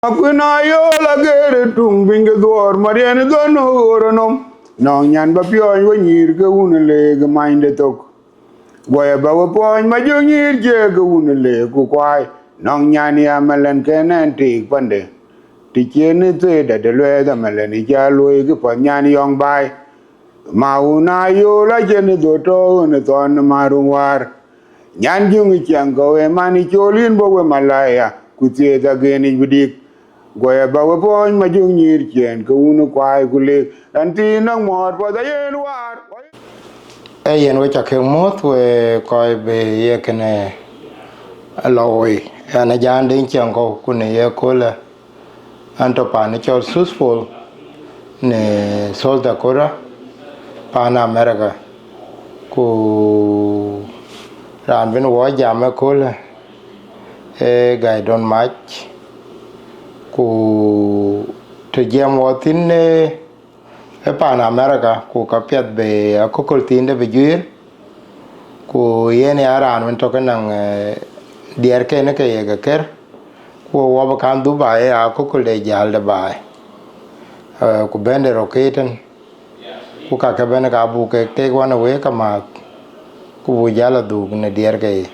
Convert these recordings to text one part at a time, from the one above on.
Kuna yo la gere tung binge dor marian don horonom no nyan ba pyo yo nyir ke unle ge minde tok goya ba wo pon ma jo nyir je ge unle ku kwai no nyan ya malen kenen ti pande ti chene te da de le da malen ja lo ge pon nyan yong bai ma una yo la jene do to ne ton maru war nyan jungi chang go e mani cholin bo we malaya ku te da ge ni bidik goya ba wo pon ma jung nyir chen ko unu kwai kule anti nang mor po da yen war e yen we cha ke moth we ko be ye kene aloi ana jan den chen ko kune ye ko la anto pa ne chol susful ne South Dakota pa na America ku ran ben wo jam ko la e gai don match ku to jam wo tin e pa na America ku ka pet be ko kol tin de be juir ku yene aran men to kanang dier ke ne ke ye ker ku wo ba kan Dubai a ko kol de jal de bai ku bende roketen ku ka ke bene ka bu ke te wana we ka ma ku bu jala du ne dier ke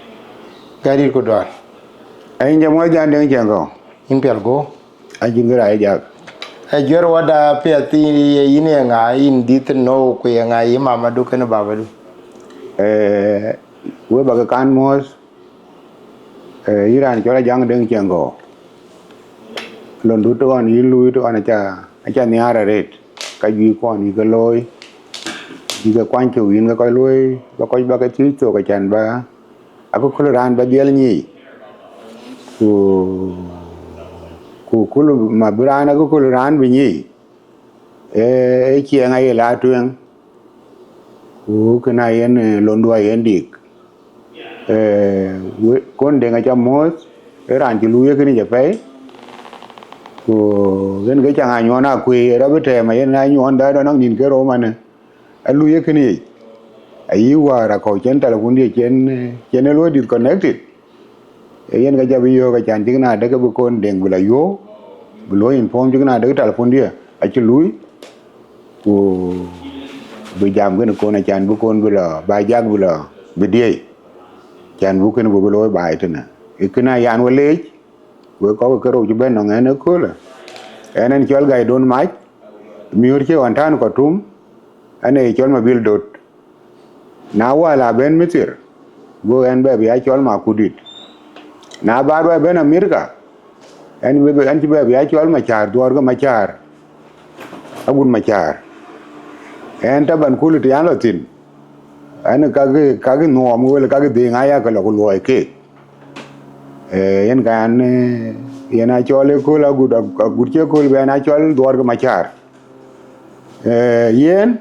gari ku do ai nja mo jan den chen go impel go a jingira ai ja e jor wada pe ti yine nga in dit no ku nga yi mama du ken baba du we ba kan mos iran chola jang den chen go lon du to an yi lui to an cha ni ara ret ka ji ko ni ga loy ji ga kwan chu yin ga ko loy ba ka ti to ka chan ba a ko ran ba biel ni ku kulu ma brana ko kulu ran bi ni chi ngai la tuen ku kana yen londo yen dik kon de nga chamos ran ti luye kini je pe ku gen ga changa nyona ku ra bete ma yen na nyon da do nang nin ke ro mane a luye kini ayi wara ko chen ta kun die chen lo disconnected yen ga jabi yo ga chan tigna de ga bu kon deng bula yo bu lo inform tigna de telefon dia a chi lui ku bu jam gën ko na chan bu kon bula ba jag bula bi die chan bu ken bu lo ba itena ikna yan wale we ko ko ro ju ben no ngene ko la enen chol ga don mai miur che wan tan ko tum ane chol ma bil dot na wala ben mitir go en be ya chol ma kudit na bar ba ben Amerika en be an ti be ya chol ma char dor ga ma char agun ma char en ta ban kulit yan latin an ka ge no mu le ka ge de nga ya ka lo lo ke yen kan yen a chole ko la gud che ko be na chol dor ga ma char yen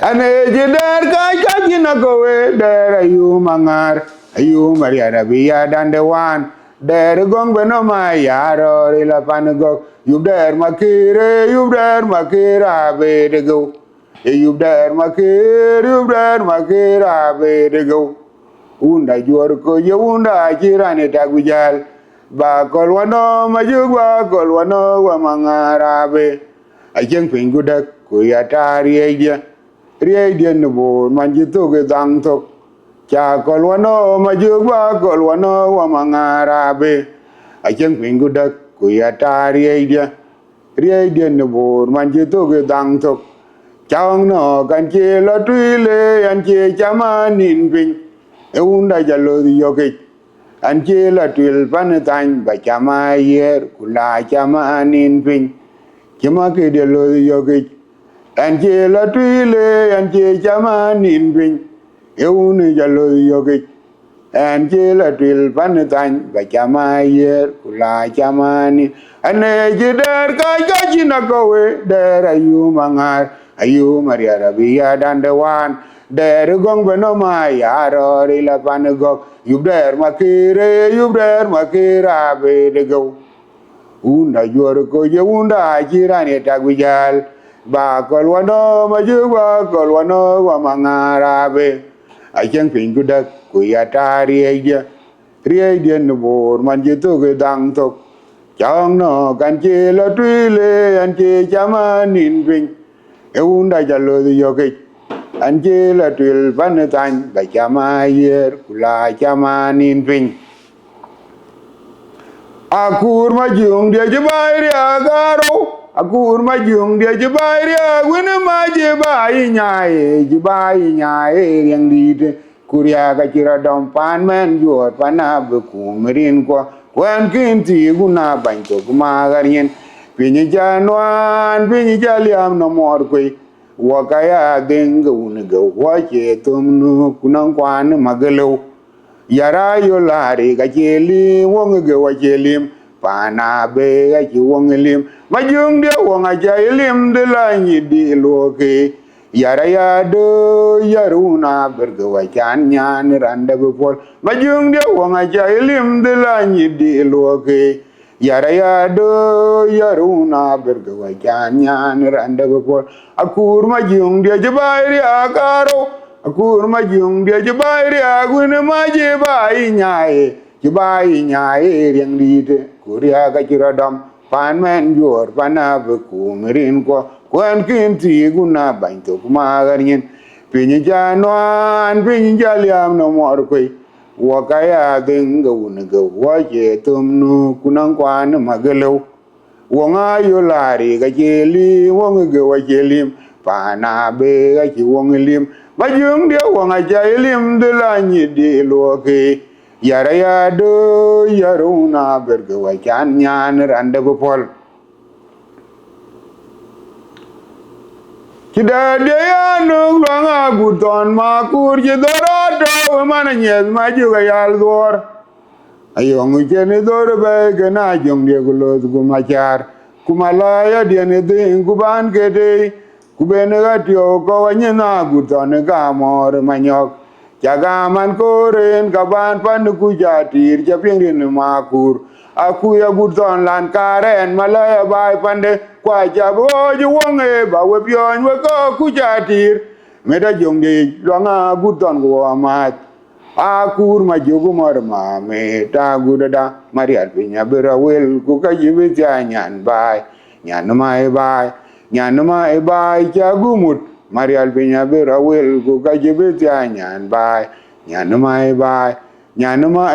ane jider ka jina ko we der ayu mangar ayu maria rabia dande wan der gong beno ma yaro ila pan go yub der makira be de go yub der makira be de go unda jor ko ye unda jirane tagujal ba kolwano majugwa kolwano wa mangara be ajeng pingudak ko ya tari eja rieden bo manjito ge dang tok cha kolwano majugwa kolwano wa mangara be ajeng pingudak ko ya tari eja rieden bo manjito ge dang tok chang no kan che la tuile an che chamanin pin e unda jalo yoke an che la tuil pan tan ba chama yer kula chamanin pin chama ke de lo yoke an che la tuile an che chamanin pin e unda jalo yoke an che la tuil pan tan ba chama yer kula chamanin ane jidar ka jina kowe der ayu mangar ayu maria rabia dandewan der gong beno ma yaro rila panegok yub der makira be de go unda jor ko je unda jirani tagwijal ba kolwano majuwa kolwano wa mangara be acheng pingudak ku ya tari eja rieden bor man jitu ge dang tok chong no kan che la tui le an che chama nin ping e unda jalo yo ke an che la tui pan tan ba chama yer kula chama nin ping akur ma jung dia je bai agaro akur ma jung dia je bai agwin ma je bai nyai yang di kuria ka kira dom pan men yor pana bu kumerin ko wan kin ti guna ban to kuma garien pinyi janwan pinyi jaliam no mor kwe wakaya denga unga wache tumnu kunang kwan magalo yara yo lari ka cheli wong ge wa chelim pana be ga chi wong lim majung de wong a chelim de la ni di lo ke yara ya do yaruna berge wa chan nyan randa be pol majung de wong a chelim de la ni di lo ke yara ya do yaruna berge wa chan nyan randa be pol akur majung de jabairi akaro akur ma jung dia je bai ria gun ma je bai nyai riang di te kuria ka chiradam pan men yor pana bu kumerin ko kwan kin ti guna ban to kuma garin pinyi janwan pinyi jaliam no mor koi wakaya denga unga waje tumnu kunang kwan magalo wonga yo lari ka jeli wonga ge wajelim pana be ga chi wong lim majung dia wong aja lim de la ni di lo ke yara ya do yaruna berge wa chan nyan randa bu pol kida de ya no wanga guton ma kur je dorodo mana nyes ma ju ga yal dor ayo ngi ne dor be ke na jong de gulo gu ma char kumala ya de ne de kuban ke de kubene gatio ko wanyina guton ga mor manyok jaga man koren kaban pan ku jatir japingin makur aku ya guton lan karen malaya bai pande kwa jabo ju wonge ba we pion we ko ku jatir meda jongde longa guton go amat akur ma jogu mor ma me ta gudada marial pinya bera wel ku ka jibe nyan bai nyan mai bai nyanuma e bai chagumut marial pinya bera wel ku ka jibe nyan bai nyanuma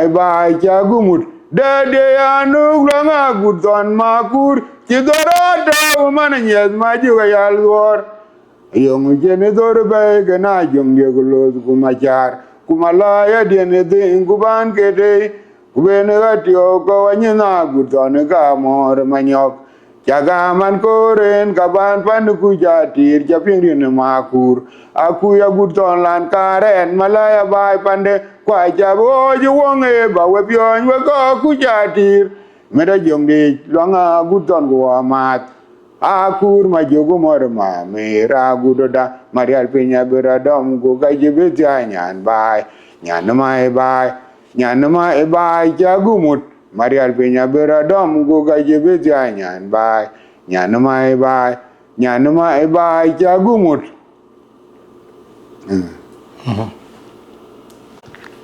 e bai chagumut de anu langa guton makur chidorata man nyes ma juga yal dor yong jene dor be gena jong de gulo ku machar kumala ya de ne de nguban kete kubene gatio ko wanyina guton ga mor manyok jaga man koren kaban pan ku jatir japingin makur aku ya guton lan karen malaya bai pande kwa jabo ju wonge ba we pion we ko ku jatir meda jongde longa guton go amat akur ma jogo mor ma mera gudoda marial pinya beradom go gajibe nyan bai nyanuma e bai jagumut marial pinya beradom go gajibe nyan bai nyanuma e bai jagumut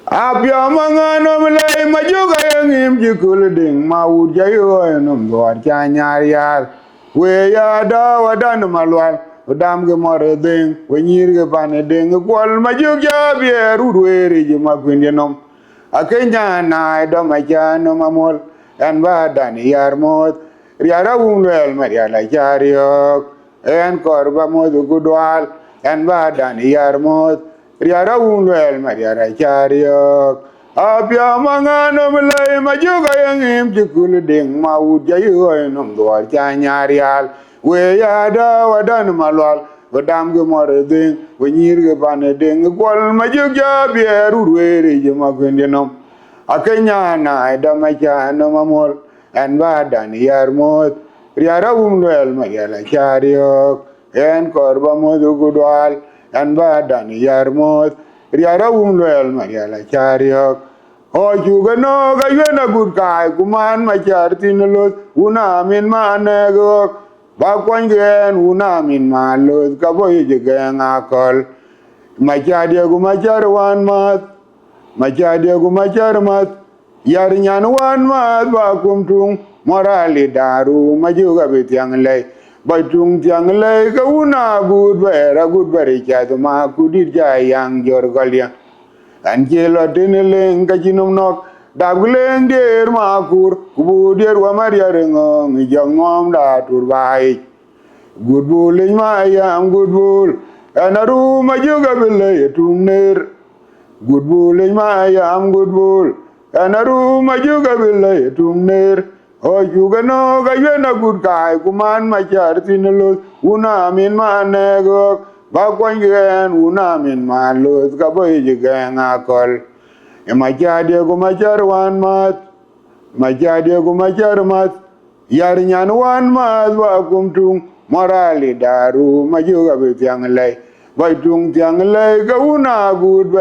apya mangano mlai majoga yangim jikul ding maud jayo enum duar chanyar yar we ya da wadan malwal udam ge mor ding we nyir ge ban ding kwal majogja bieru ruere ji makwindenom akenya na do majano mamol en badan yar mot riara unwel maria la chariok en korba modu gudwal en badan yar mot riara unwel maria la chariok apya mangano mlai majoga yangim jikul ding maud jayo enum duar chanyarial we ya da wadan malwal wadam ge mor ding we nyir ge ban ding kwal majogja bieru ruere ji makwindenom akenya na da majano mamol en badan yar mot riara unwel maria la chariok en korba modu gudwal en badan yar mot riara unwel maria la chariok o juga no ga yena gud kai kuman ma chartin lot una min manego ba kwan gen una min ma lot ka boy je gen akol ma chade gu ma charwan mat ma chade gu ma charmat yar nyan wan mat ba kum tung morali daru majuga bitiang lay baitung tiang lay kauna good beri ma kudir jayang jorgalia anjelo deneleng kajinum nok dagleng der makur kubudir wa maria rengong jangom da turbai good bull ma yam good bull anaru majuga billay tungner good bull ma yam good bull anaru majuga billay tungner o juga no gayena good kai kuman machar tinlos una min manego bakwangen una min malos kaboy jigen akol emachade ko machar wan mat machade ko machar mat yar nyan wan mat wa kumtung morali daru majuga bitiang lay baitung tiang lay kauna good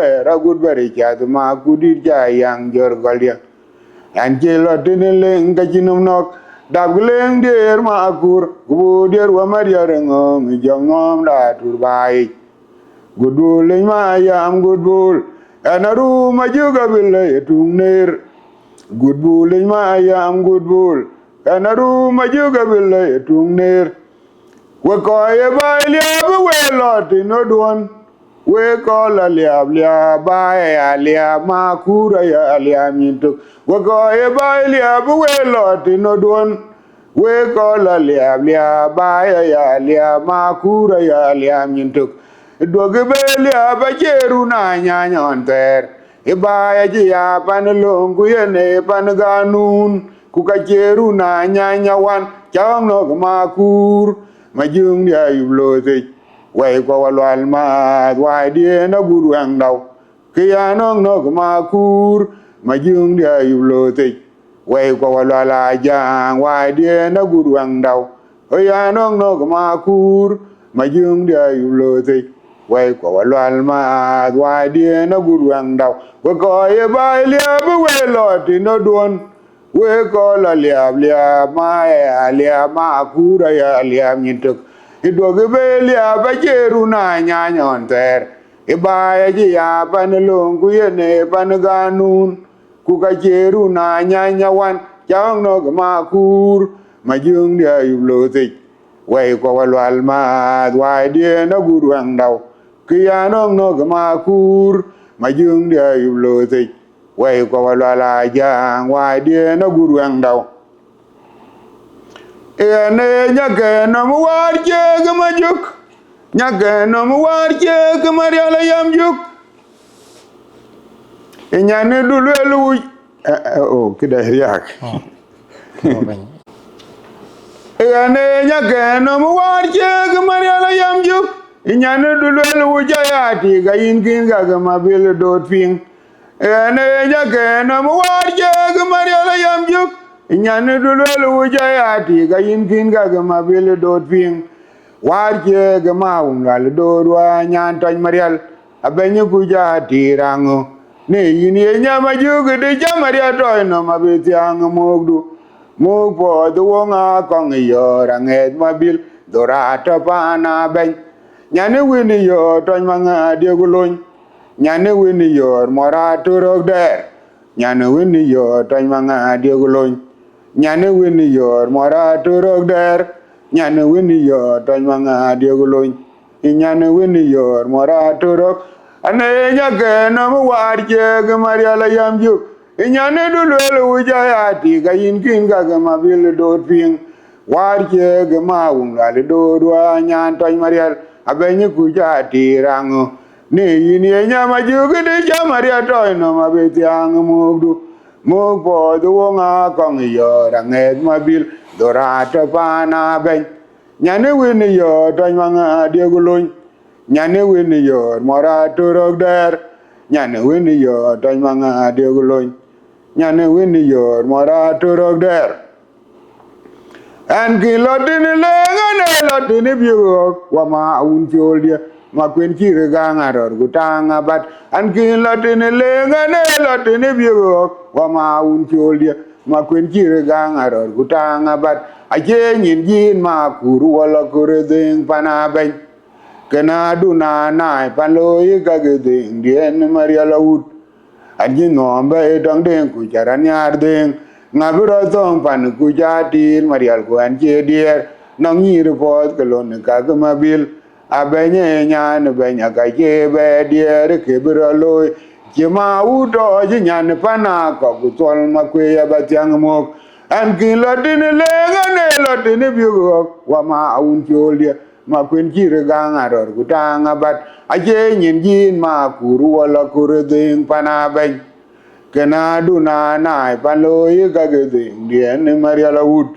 beri ma kudir jayang jorgalia anjelo deneleng kajinum nok dagleng der makur kubudir wa maria rengong jongom da turbai gudul ma yam gudul anaru majuga billay tungner gudul ma yam gudul anaru majuga billay tungner we koye bay liab we loti no duon we kola liab bay liab makura ya liab mintuk we koye bay liab we loti no duon we kola liab bay ya liab makura ya liab mintuk doge be liab jeru na nyanyon ter ibaya ji ya panlongu yene panganun ku ka jeru na nyanyawan chang no makur majung dia yublose way ko walwal ma way die na gurwang daw kiyanong no makur majung dia yublose way ko walwala jang way die na gurwang daw kiyanong no makur majung dia yublose way ko walwal ma way die na gurwang daw ko ye bay liab we loti no don we ko la liab ma kura ya liab nyintuk idoge be liab jeru na nyanyon ter ibaya ji ya panlongu yene panganun ku ka jeru na nyanyawan chang no makur majung dia yublose way ko walwal ma way die na gurwang daw kiyanong no makur majung dia yublose way ko walwala jang way die na gurwang daw ene nyake no warje gamajuk nyake no warje gamariala yamjuk enyane dulelu o kida riak ene nyake no warje gamariala yamjuk enyane dulelu jayati gayin kin gamabil dot ping ene nyake no warje gamariala yamjuk inyane dulelu jayati gayin kin gamabil dot ping warje gama ungal dodwa nyan tan marial abenye kujati rango ne yini nyama jugu de jamaria toy no mabeti ang mogdu mogpo duonga kong yo ranget mabil dorata pana ben nyane wini yo ton manga de gulon nyane wini yo morato rogder nyane wini yo ton manga de gulon nyane wini yo morato rogder nyane wini yo ton manga de gulon nyane wini yo morato rog ane nyake no warje gamariala yamju nyane dulelu ujayati gayin kin gamabil dot ping warje gama ungal dodwa nyan ton marial abenye kujati rango ne yini nyama jugu de jamaria toy no mabeti ang mogdu mogpo duonga kong yo ranget mabil dorata pana ben nyane wini yo ton manga de gulon nyane wini yo morato rogder nyane wini yo ton manga de gulon nyane wini yo morato rogder an ki lotini lengane lotini biyo wama unjoldia ma kwen chire gangaror gutanga bat an ki lotini lengane lotini biyo wama unjoldia ma kwen chire gangaror gutanga bat aje nyin jin ma kuru wala kuredeng panabeng kena duna nai paloy gagedeng dien maria laut anji nombe dong deng ku charan yar deng ngabiro tong pan ku jatir marial ku an che dier nong ni report kelon ka mabil abenye nya ne benya ka che be dier ke biro loy Jema udo jinyan pana ko gutol makwe ya batyang mok an kin lodin legane lodin bigo wa ma un joldia ma kwen jirgang aror gutanga bat aje nyin jin ma kuru wala kureding pana ben kena duna nai paloy ga geding dien mariala ud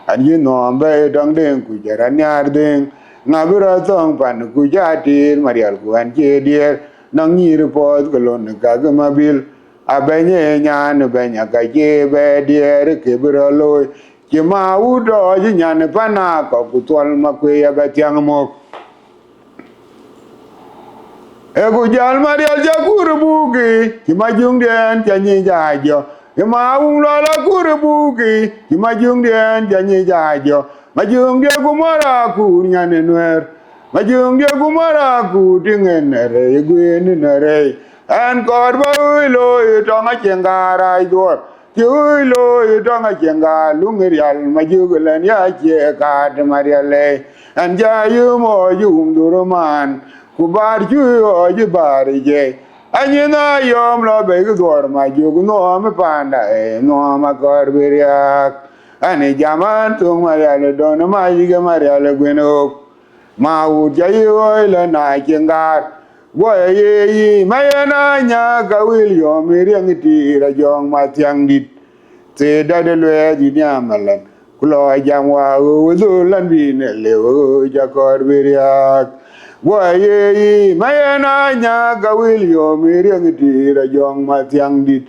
an yin no be dong den ku jaran yar den ngabira tong pan ku jatir marial ku an je dier nang ni report kelon ka mabil abenye nyan benya ka je be dier ke bro loy ke ma udo nyan pana ko kutwal makwe ya batyang mok ego jal marial jakur bugi ki majung den janyi jajo ke ma ung la kur bugi ki majung den janyi jajo majung de kumara kur nyan nwer majung dia kumara ku dingen re gwen re an kor ba lo to nga chengara idor ti lo to nga chenga lungerial majugulan ya che ka de mariale an ja yu mo yum duruman ku bar ju o ji bar je anyina yom lo be gor majug no me panda no ma kor biriak ani jaman tung mariale don ma yiga mariale gwenok mau jai oi la na chengar wo ye mai na nya ka wil yo mi riang ti ra jong ma tiang dit te da de le di nya malan kulo jam wa u du lan bi ne le o ja kor bi ria wo ye mai na nya ka wil yo mi riang ti ra jong ma tiang dit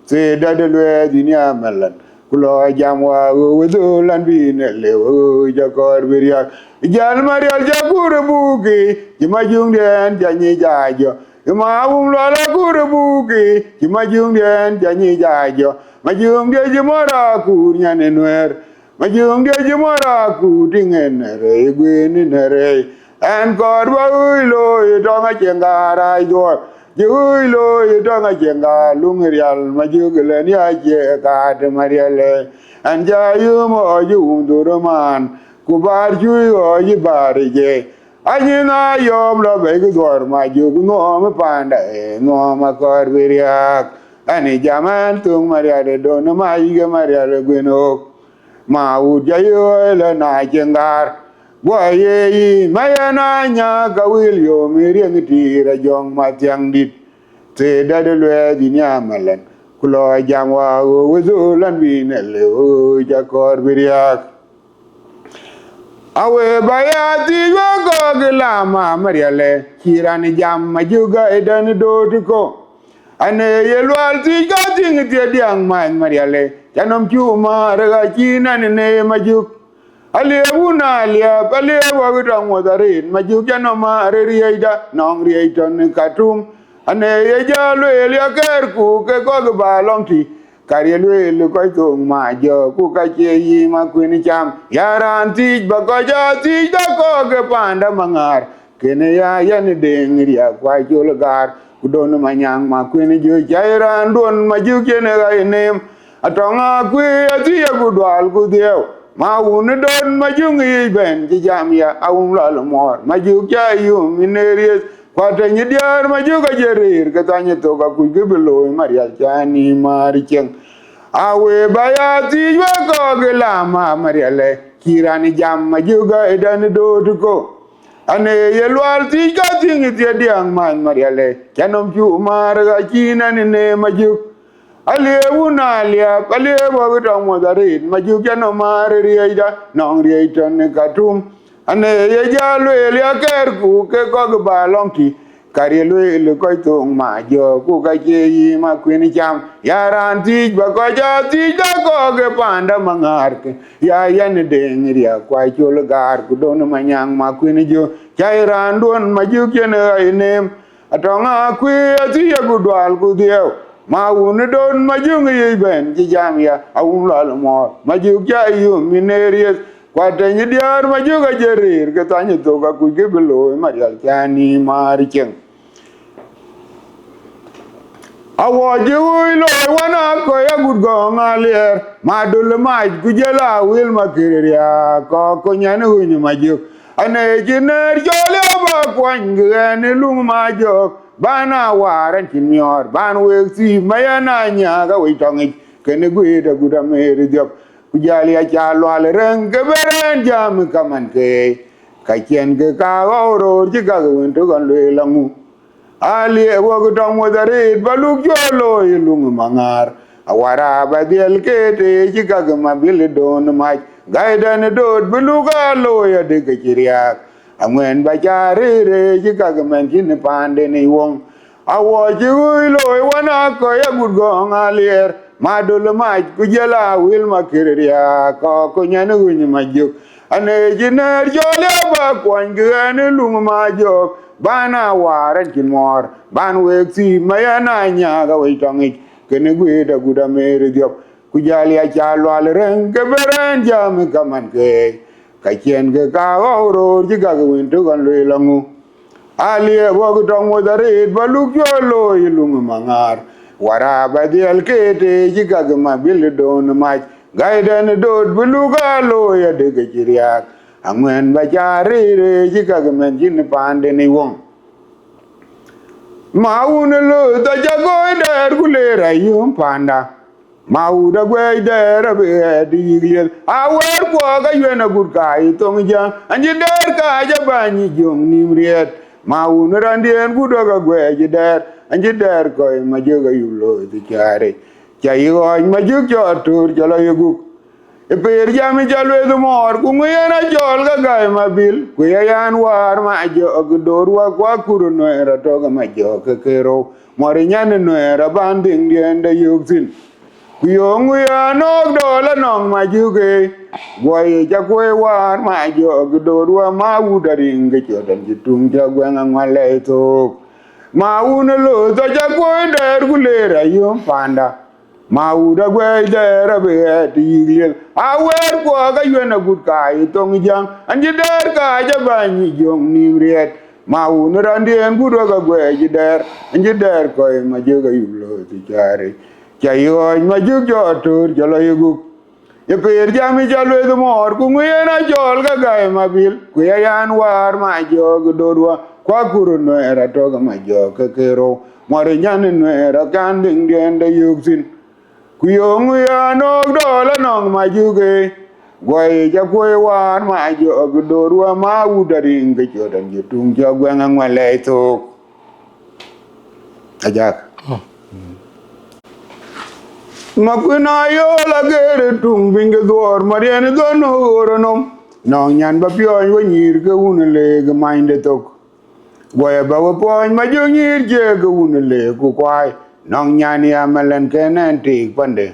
te da de le di nya malan kulo jam wa u du lan bi ne le o ja kor bi ria Jal marial jakur buki Jima jung den janyi jajo Jima awung lola kur buki Jima jung den janyi jajo Majung dia jimara kur nyane nwer Majung dia jimara kur dingen nere Gwen nere En korba uilo Itonga cengara idor Uilo itonga cenga Lungerial majuglen ya cekad mariale En jayumo jung duruman kubar juyo ji barije anyina yom lo be gor ma jug no me panda no ma kor biriak ani jaman tung maria de don ma yiga maria le gweno ma u jayo le na jengar bo ye mayana nya ga wil yo mi rieng ti ra jong ma tiang dit te da de le di nya malen kulo jamwa wo zo lan bi ne le o ja kor biriak awe bayati yogo gilama mariale kirani jam majuga edan dotiko ane yelwal ti gating ti diang man mariale janom chuma raga china ne majuk ale una lia ale wagutang modarin majuk janoma riida nong riiton katum ane yejalo elia kerku ke ko balong ti Karielwe lu koi tung ma jo ku ka che yi ma kwini cham yaran ti ba ko ja ti da ko ke panda mangar kene ya yan deng ria kwa jul gar ku don ma nyang ma kwini jo jairan don ma ju kene ga nem atonga kwi ati ya ku dwal ku deu ma un don ma ju ngi ben ji jam ya awum la mor ma ju ja yu mineries Kwata nyidiar majuga jerir katanya toka kujibilo marial chani maricheng awe bayati wako gelama mariale kirani jam majuga edan dotuko ane yelwal tika tingi tiadiang man mariale chanom chu marga china ne majuk ale una lia ale wagta modarit majuk chanom mariida nong riiton katum ane yejalo elia kerku ke ko balong ti karielo ele ko tung ma jo ku ka je yi ma kwini cham yaran ti ba ko ja ti da ko ke panda mangar ke ya yan deng ria kwa chul gar ku don ma nyang ma kwini jo chairan don ma ju ken ai nem atonga kwi ati ya ku dwal ku dio ma un don ma ju ngi ben ji jam ya awun la mo ma ju ja yu mineries Kwata nyidiar majuga jerir katanya toka kujibilo marial chani maricheng awo jiwi lo wana ko ya gud go ngalier ma dul ma kujela wil makiriya ko nyane hunyu majuk ane jiner jole ba kwangene lung ma jok bana waran kinyor ban weksi mayana nya ga witongi kene guida gudamere diop kujali ya chalo alren geberen jam kaman ke kachien ke ka oro jiga wento gon le langu ali wo dong modarit baluk jolo ilung mangar awara badiel kete jiga mabil don ma gaidan dod buluga lo ya de kiriak amwen bajare re jiga men kin pande ni wong awo jiwi lo wana ko ya gudgo ngalier madul ma kujela wil makiriya ko nyane gun majuk ane jiner jole ba kwangene lung ma jok bana waran kinmor ban weksi mayana nya ga witongi kene guida gudamere diop kujali ya chalo alren geberen jam kaman ke kachien ke ka oro jiga wintu gon le langu ali wo dong modarit baluk jolo ilung mangar wara badiel kete jiga mabil don ma gaidan dod buluga lo ya de kiriak angwen bajari re jiga men jin pande ni wong maun lo da jago der gulera yum panda mauda gwe der be digil awer ko ga yena gurkai tong jang anje der ka jabani jong nimriet maun randien gudoga gwe der anje der ko majoga yulo di chare chayo majuk jotur jalo yuguk per jami jalwe do mor kungena jol ga gai mabil kuyan war ma jo dorwa kwa kuruno era to ga ma jo kero morinyane no era banding diende yuksin kuyongu ya nok dola nong ma juge boy ja kwe war ma jo dorwa ma udaring ge jodan jitung ja gwenga ngale to ma unelo to ja kwe der gulera yom panda mauda gwe der be tigil awer ko ga yena gud kai tong jang anje der ka ja bani jong ni riet maun randien gud ga gwe der anje der ko ma je ga yulo ti chare chayo ma ju jo tur jalo yugu ye per jami jalo do mor ku ngena jol ga gai mabil ku yan war ma jo dorwa kwa kuru no era to ga ma jo kero mor nyan no era kan ding den de yuksin kuyongu ya nok dola nong majuge gwai ja kwe wan ma jo gdorwa ma udari nge jodan jitung jo gwenga ngwale to ajak makuna yo la gere tung binge dor mariane dono oronom nong nyan ba pyo yo nyir ke unele ge minde tok gwai ba wo pon ma jo nyir je ge unele ku kwai nong nyani amalan kenen tik pande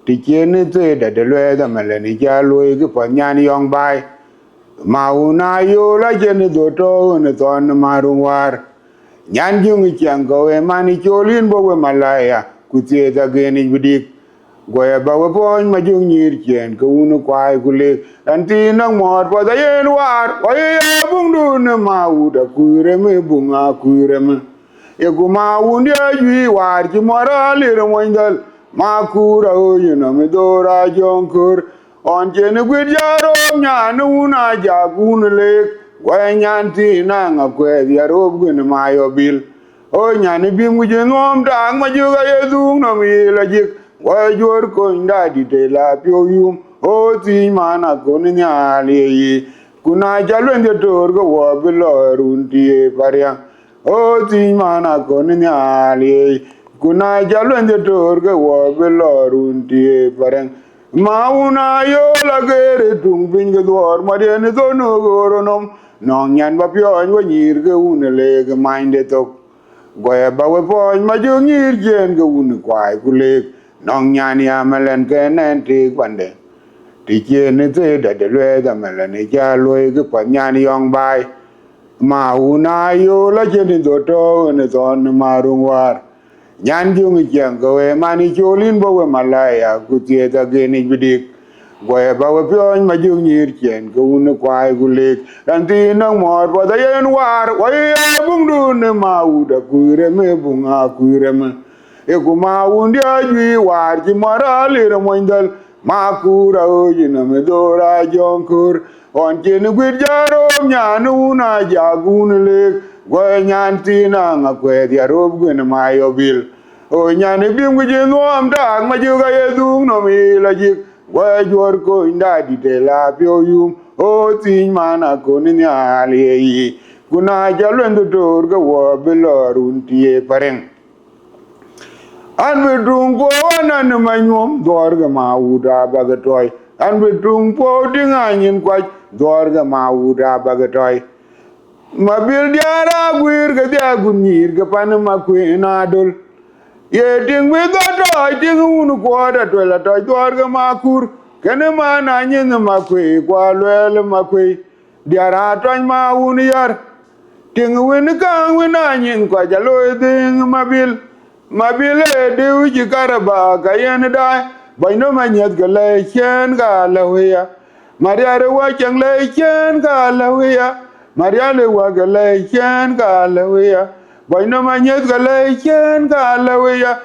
ti chene te da de lue da malani ja lue ke pa nyani yong bai mauna yo la jene do to ne ton marunwar nyan jung chang go e mani cholin bo we malaya ku te da geni bidik goya ba wo pon ma jung nyir chen ko unu kwai kule anti nang mor pa da yen war ko ye bung du ne mau da kure me bunga kure me ye ku mau ndia yi war ji morali re moindal makura oyina me dora jonkur on jene gwidjaro nyanu na jagun lek gwanyanti na ngakwe diarob gun mayo bil o nyani bingu jengom dang majuga yedung no mi lajik wajur ko ndadi de la pyoyum o ti mana kon nyali kuna jalwende torgo wabilo runti paria o ti mana kon nyali kuna jalwende torge wo belorunti pareng mauna yo la gere tung binge dor mariene dono goronom nong nyan ba pyon wo nyir ge unele ge minde tok goya ba we pon ma jo nyir jen ge un kwai kule nong nyan ya malen ke nen ti kwande ti chen te da de le da malen ja loy ge pa nyan yong bai mauna yo la jen do to ne ton marungwar nyan jung chang go e mani cholin bo we malaya ku tie ta geni bidik go e ba we pyon ma jung nyir chen ko un kwai gu lek dan ti nang mor bo da yen war wa ye bung du ne ma u da ku re me bunga ku re me e kuma undi ajwi war ji mara lir moindal makura ojina medora jonkur on chen gwir jaro nyanu na jagun le gwe nyantina ngakwe dia rob gwen mayobil o nyane bim gje nom dag ma juga yedung no mi la jik gwe jor ko inda ditela pyo yum o tin mana ko ni ali kuna jalwendo tor ga wo belorun tie pareng an bedung po anan manyom dorga mauda bagatoy an bedung po dinganyin kwaj dorga mauda bagatoy mabil diara gwir ga dia gunyir ga pan makwena dol ye ding we gatoy ding unu kwada tola toy dorga makur kene mana nyin makwe kwa lwel makwe diara toy maun yar ting win kang win anyin kwa jalo ding mabile dew ji karaba kayen dai bayno manyet gale chen ga lawiya maria re wa chang le chen ga lawiya maria le wa gale chen ga lawiya bayno manyet gale chen ga lawiya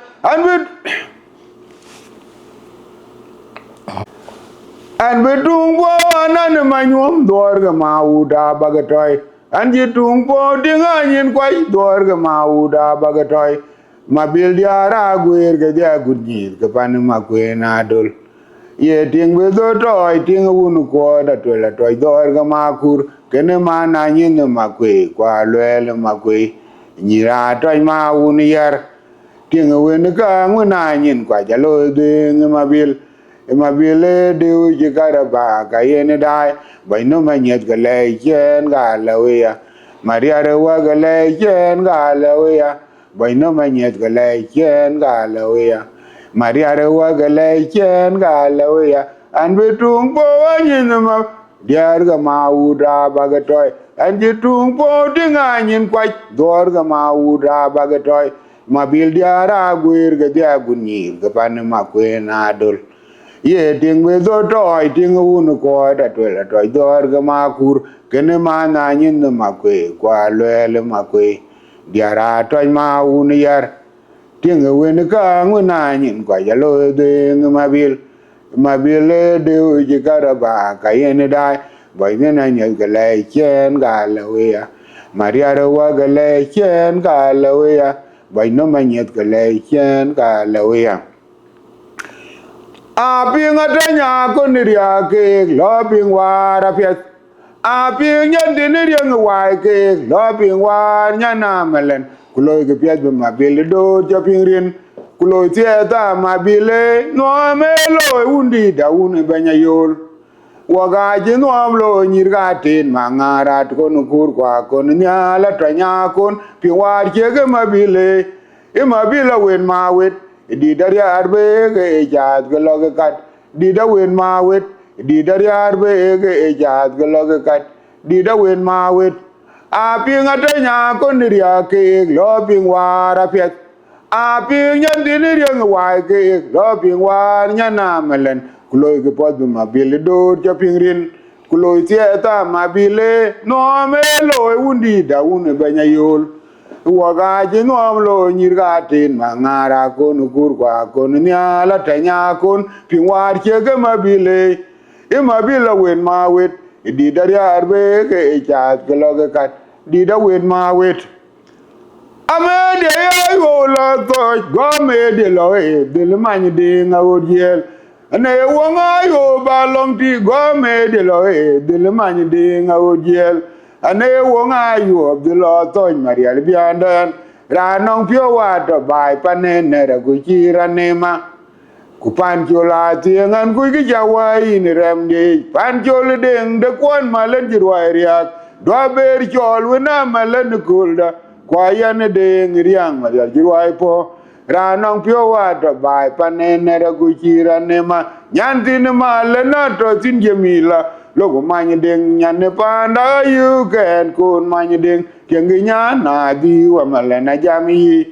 an bedung bo anan manyom dor ga mauda bagatoy an ji tung po dinga nyin kwai dor ga mauda bagatoy mabil diara gwir ga dia gudnir ga pan makwena dol ye ting be do toy ting unu ko da tola toy dor ga makur kene mana nyin makwe kwa lwel makwe nyira toy ma un yar ting wen ka nguna nyin kwa jalo de mabil de u ji garaba ga yen dai bai no manyet ga le chen ga lawiya maria re wa ga le chen ga lawiya bai no manyet ga le chen ga lawiya maria re wa ga le chen ga lawiya an betung po anyin ma diar ga mauda bagatoy an ji tung po dinga nyin kwaj dor ga mauda bagatoy mabil diara gwir ga dia gunyir ga pan makwena dol ye ting we do toy ting unu ko da tola toy dor ga makur kene mana nyin makwe kwa lwel makwe diara toy ma un yar ting wen ka nguna nyin kwa jalo de mabil de u ji garaba ka yen dai bai ne na nyel ga le chen ga lawiya maria ro wa ga le chen ga lawiya bai no manyet ga le chen ga lawiya a ping atanya ko niria ke lo ping wara pet a ping nyen din riang wai ke lo ping war nyana melen kulo ke pet be mabil do jo ping rin kulo tie ta mabile no me lo undi da un benya yol waga ji no am lo nyirga tin mangara ko no kur kwa ko nya la tanya kon ping war ke ke mabile e mabila wen ma wet di dari arbe ge jat gelo kat di da wen ma wet di dari arbe ge jat gelo kat di da wen ma wet a ping atanya ko niria ke lo ping wara pet a ping nyen di riang wai ke lo ping war nyana melen kulo ge pod ma bil do cho ping rin kulo tie ta ma bile no me lo undi da un benya yol waga ji no lo nyirga tin mangara ko nu kur kwa ko nya la tanya kon pingwar che ga mabile e mabila wen ma wet di dar yar be ke chat ke lo ga kat di da wen ma wet ame de yo la to go me de lo e de le man de nga odiel ne wo nga yo ba long ti go me de lo e de le man de nga odiel ane wo nga yu abdullah ton marial biandan ranong pio wa to bai panen ne ra ku chi ranema ku pan chola tiengan ku gi jawai ni rem ni pan chol deng de kon malen jirwai riak do ber chol wena malen kulda kwa yan deng riang marial jirwai po ranong pio wa to bai panen ne ra ku chi ranema nyantin malen na to tin jemila logo manya ding nyane panda you can kun manya ding kengi nyana di wa malena jami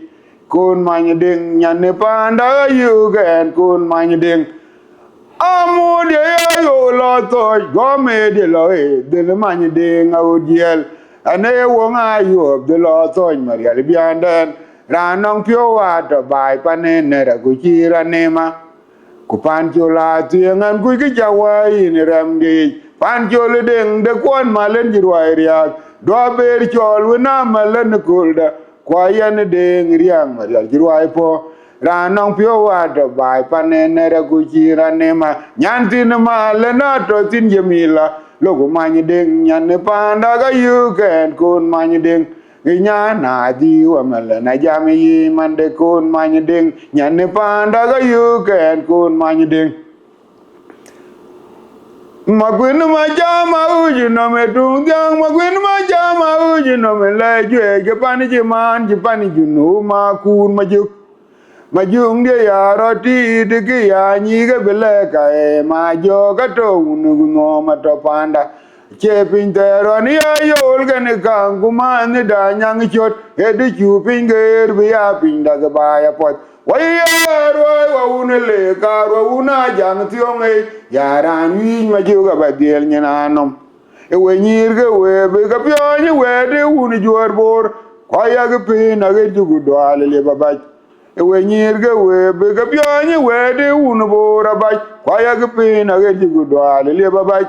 kun manya ding nyane panda you can kun manya ding amu de yo lo to go me de lo e de le manya ding audiel ane wo nga yo de lo to maria biandan ra nong pio wa to bai pane ne ra ku chi ra ne ma ku pan cho la tieng an ku ki cha wa in ram di pan cho le deng de kon ma len ji roi ria do ber chol we na ma len kul da kwa yan deng riang ma ji roi po ra nong pio wa to bai pane ne ra ku chi ra ne ma nyan tin ma le na to tin je mi la lo ku ma ni deng nyan ne pan da ga yu ken kun ma ni deng nya na di wa ma le na ja mi yi man de kun ma ni deng nyan ne pan da ga yu ken kun ma ni deng ma kwin ma ja ma u ji no me tung jang ma kwin ma ja ma u ji no me le jwe ge pan ji man ji pan ji nu ma kun ma juk ma jung de ya ro ti de ge ya ni ge bele ka e ma jo ga to nu no ma to panda che pin te ro ni ya yo ge ne ka gu ma ni da nyang chot e de chu pin ge bi ya pin da ga ba ya pot wa ya ro wa un le ka ro una jang tyo nge ya ran wi ma ju ga ba del ni na nom e we nyir ge we be ga pyo ni we de un jor bor kwa ya ge pin na ge ju gu do ale le ba ba we nyir ge we be ga pyo ni we de un bor ba kwa ya ge pin na ge ju gu do ale le ba ba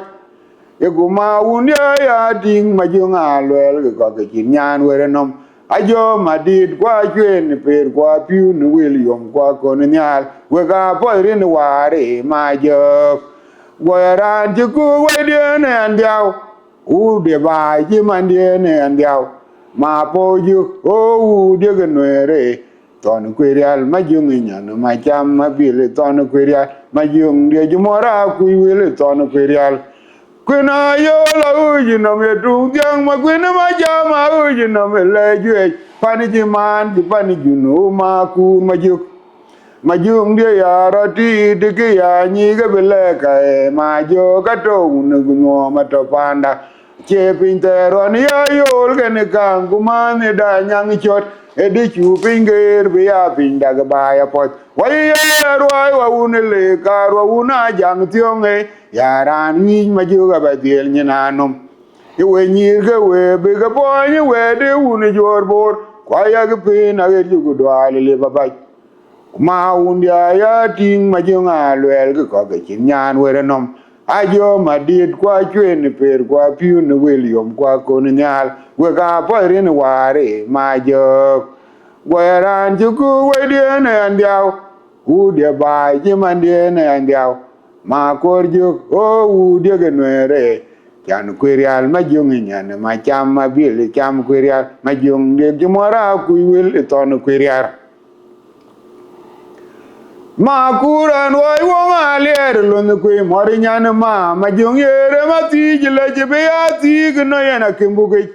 e gu ma un ya ding ma ju nga le ge ko ge chin nyan we re nom ajo madid kwa chwen per kwa piu ni William kwa kolonial we ga po rin ware ma jo we ran ji ku we de ne andiao u de ba ji man de ne andiao ma po ju o u de ge no re ton ku real ma ju ngi nyan ma cham ma bi le ton ku real ma ju de ju mora ku we le ton ku real Kwena yo la uji no me tung tiang ma kwena ma ja ma uji no me le jue pani ji man ji pani ji no ma ku ma juk dia ya roti de ke ya ni ga bele ka e ma jo ka to un gu no ma to panda che pin te ro ni ya yo ke ne kang ku ma ne da nyang chot e de chu pin ge be ya pin da ga ba ya pot wa ya ro wa un le ka ro una jang tiong e ya ran wi ma ju ga ba diel ni na nom e we nyir ge we be ga po ni we de un jor bor kwa ya ge pin na ge ju gu do ale le ba ba ma un ya ting ma ju nga lwel ge ko ge chin nyan we re nom ajo ma dit kwa chwen per kwa piu ni William kwa kolonial we ga po rin ware ma jo we ran ju ku we de ne andiao u de ba ji man de ne andiao ma kor ju o u de ge no re chan kwerial ma jung nyan ma cham ma bil cham kwerial ma jung de ju mora ku wil ton kwerial ma kuran wai wong alier lon ku mori nyan ma jung yere ma ti jile je be ya ti no yana kimbu ge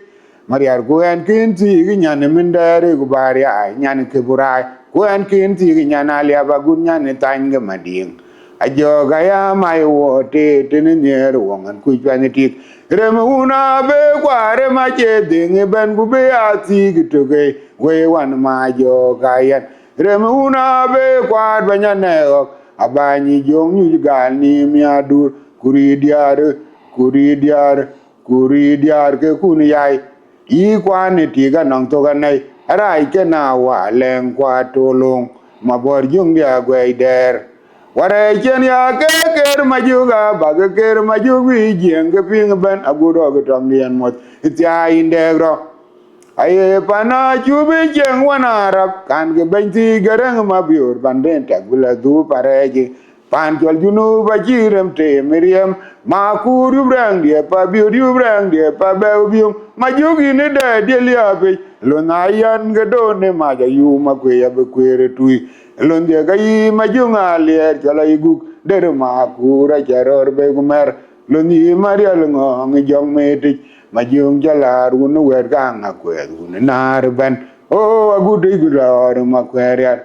mariar ku en kin ti gi nyan min dare gu bari ai nyan ke burai ku en kin ti gi nyan alia ba gun nyan tan ge mading ajo ga ya mai wo te tin nyer wong an ku jwan ti rem una be kwa re ma che ding ben gu be ya ti gi to ge we wan ma jo ga yan rem una be kwa banya ne abani jong ni gal ni mi adur kuri diar ke kun yai i kwa ni ti ga nang to ga nei rai ke na wa leng kwa to long ma bor jong dia gwe der ware chen ya ke ma ju ga ba ke ma ju wi jeng ke ping ben agudo ga tong yen mot tia indegro aye pana chubi jeng wana rap kan ge benti garang ma biur banden tak bula du pareji pan jol junu ba jirem te miriam ma kuru brang dia pa biur yu brang dia pa beu bium ma jugi ne da dia liabe lo na yan ge do ne ma ja yu ma kwe ya be kwere tui lo dia ga yi ma junga lier jala iguk der ma kura jaror be gumer lo ni maria lo ngong jong me ma jung jala runu wer gang akwer runu nar ben o agudi gudor ma kwer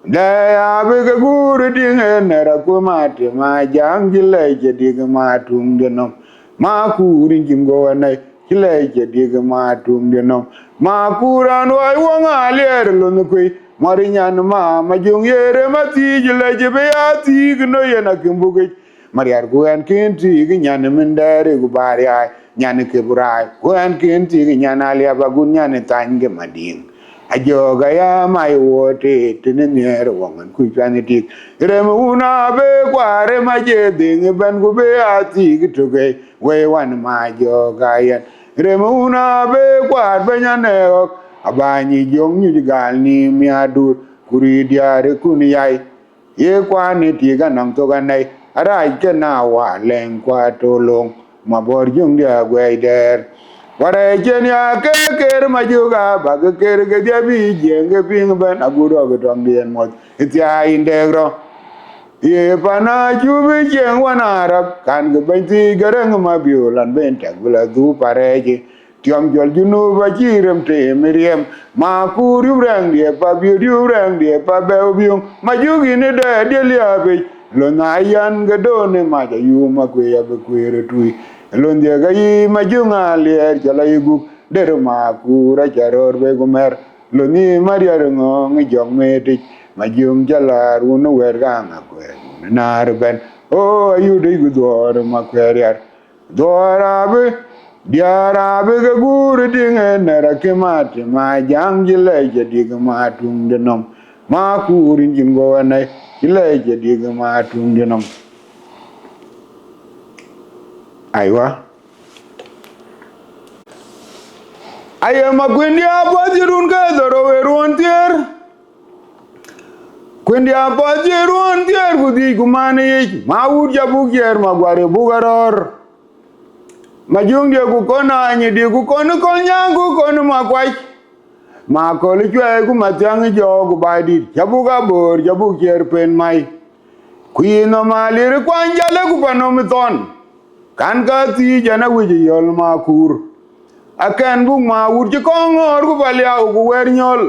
da ya be guru dinge nera ko mate ma jang jile je dig ma tung denom ma kurin jingo na jile je dig ma tung denom ma kuran wai wonga ler lun kui marinyan ma jung yere ma ti jile je be ati gno yena kimbuge mariar guen kinti ginyan min dare gu bari ai nyan ke burai guen kinti ginyan alia bagun nyan tange mading ajo ga ya mai wote tinin ne rawan ku tani tik remuna be kware ma je ding ban ku be ati to ge we wan ma jo ga yan remuna be kwar be nyane abani jong nyu gal ni mi adur kuri diare kun yai ye kwani ti ga nang to ga nei ara ke na wa leng kwa to long ma bor jong dia gwe der ware jenya ke ker ma juga ba ke ker ge dia bi jeng ping ban aguro ge tong dien mo itia indegro ye pana ju bi jeng wana rap kan ge ban ti garang ma biolan ben tak bula du pareji tiom jol junu ba jirem te miriem ma kuru rang dia pa bi ru rang dia pa be biung ma jugi ne de lia be lo na yan ge do ne ma ja yu ma ku ya be ku re tui lo dia ga yi ma junga lier jala yugu der ma ku ra jaror be gumer lo ni maria ngo ngi jong me ti ma jung jala ru no wer ga ma ku na ben o ayu de gu do ma ku ya do ra be diara be ga gur dinge na ra ke ma ti ma jang jile je di ga ma tung de nom ma ku rin jin go na jile je di ga ma tung de nom aiwa aye ma kwindi apojirun ke doro weruon tier kwindi apojirun tier kudi kumani ich ma wut jabuk yer ma gware bugaror ma jung dia ku kona anyi di ku konu konyangu konu ma kwach ma koli chwe ku matiang jo ku baidi jabuka bor jabuk yer pen mai kuino malir kwanjale ku panomiton kan ka ti jana wiji yol ma kur akan bung ma wut ci kongor ku balya ku wer nyol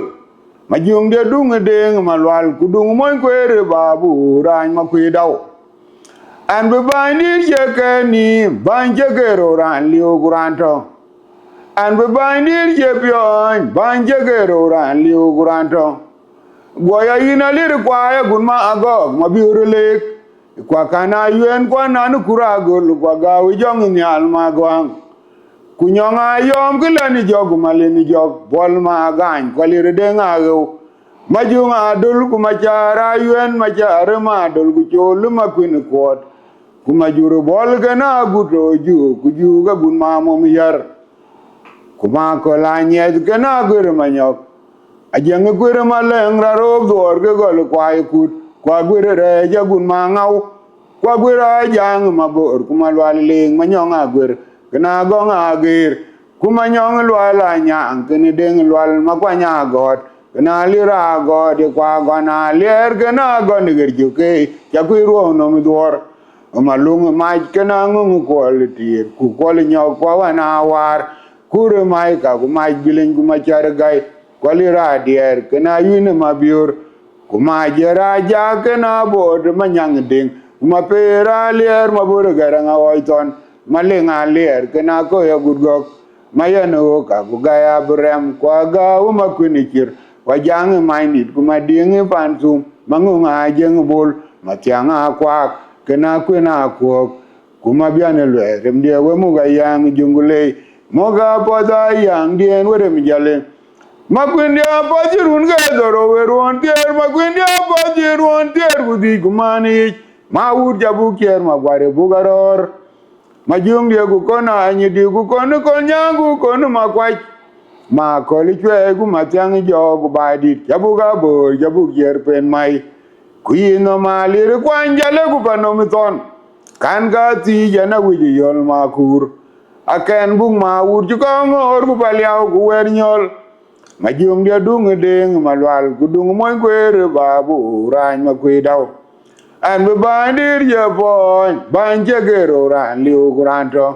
ma jung de dung deng ma lwal ku dung moy ko re babu ran ma ku daw an be bandi je ke ni banje ke ro ran liu kuranto an be bandi je pion banje ke ro ran liu kuranto goya ina lir kwa ya gun ma agog ma biurlek kwa kana yuen kwa nanu kuragol kwa gawi jong nyal ma gwang kunyonga yom kilani jog malini jog bol ma gan kwalir de ngago majunga dul kumachara yuen machara ma dul ku chol ma kwin kot kumajuru bol gana guto ju kuju ga gun ma mom yar kuma ko la nyed gana gur manyok ajeng gur ma leng ra rob dor ge gol kwai kut kwa gur re ja gun ma ngau kwa gur a jang ma bor kuma lwal ling manyonga gur kena gong agir kuma nyong lwala nyang kene deng lwal ma kwa nya god kena lira god kwa gona ler kena gon gerju ke ya ku ro no mi dor ma lung ma kena ngung quality ku kol nyo kwa wana war kur mai ka ku mai bilin ku ma char gai kwalira dier kena yin ma biur kuma jera ja kena bod ma nyang ding kuma pera ler ma bur garanga oiton malenga ler kena ko ya gudgok mayano ka gaya brem kwa ga uma kunikir wajang mainit kuma dinge pansum mangunga jeng bol matianga kwa kena kwena ko kuma biane le remde we muga yang jungule moga poda yang dien we rem jale makwindi apojirun ga doro weruon tier makwindi apojirun tier gudi kumani ma wur jabu kier ma gware bugaror majung dia ku kona anyi di ku konu konyangu konu makwach ma koli chwe ku matiang jo ku baidi jabu ga bor jabu yer pen mai kuino malir kwanjale ku panomiton kan ga ti jana wiji yol makur aken bung ma wur ju kongor ku balyaw ku wer nyol majung dia dung deng malwal ku dung moy kwer babu ran ma kwe daw an be bandir je boy banje gero ran liu kuranto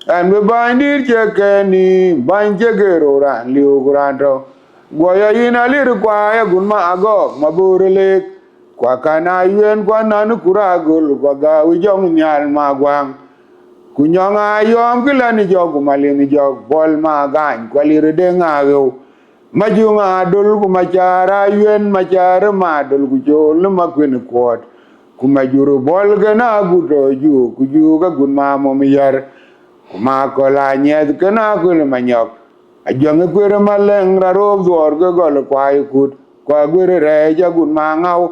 an be bandir je keni banje gero ran liu kuranto goya ina lir kwa ya gun ma agok maburlek kwa kana yuen kwa nanu kuragol kwa ga wijong nyal ma gwang kunyonga yom kilani jog malini jog bol ma gan kwalir de ngago majunga dul ku machara yuen machara ma dul ku jol ma kwin kwot kuma juru bol gana guto ju kuju ga gun ma mom yar kuma ko la nyed kana kul manyok ajang kwere maleng ra rob dor go gol kwai kut kwa gwere re ja gun ma ngau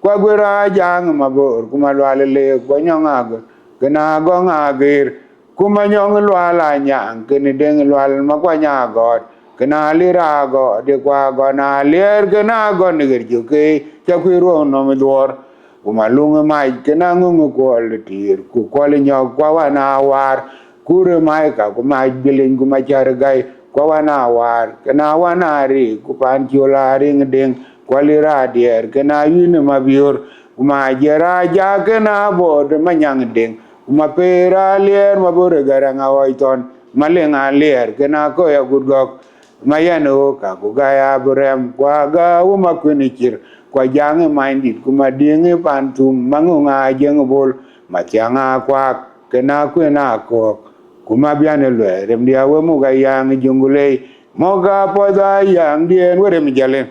kwa gwera jang mabor kuma lwale le kwa nyonga go kena go ngagir kuma nyong lwala nyang kene deng lwal ma kwa nya god kena lira go de kwa go na ler kena go nigir juke cha kwiro no mi dor kuma lunga mai kena ngungu ko le tir ku ko le nyo kwa wana war kure mai ka kuma bilin kuma char gai kwa wana war kena wana ri ku pan chola ring ding kwa lira dier kena yin mabior kuma jera ja kena bod manyang ding kuma pera lier mabore garanga waiton malenga lier kena ko ya gudgok mayano ka ku gaya brem kwa ga uma kunichir kwa jange mindit kuma dinge pantum mangunga jeng bol matianga kwa kena kwena ko kuma biane lwe rem dia we mu ga yang jungule moga poda yang dien we rem jalen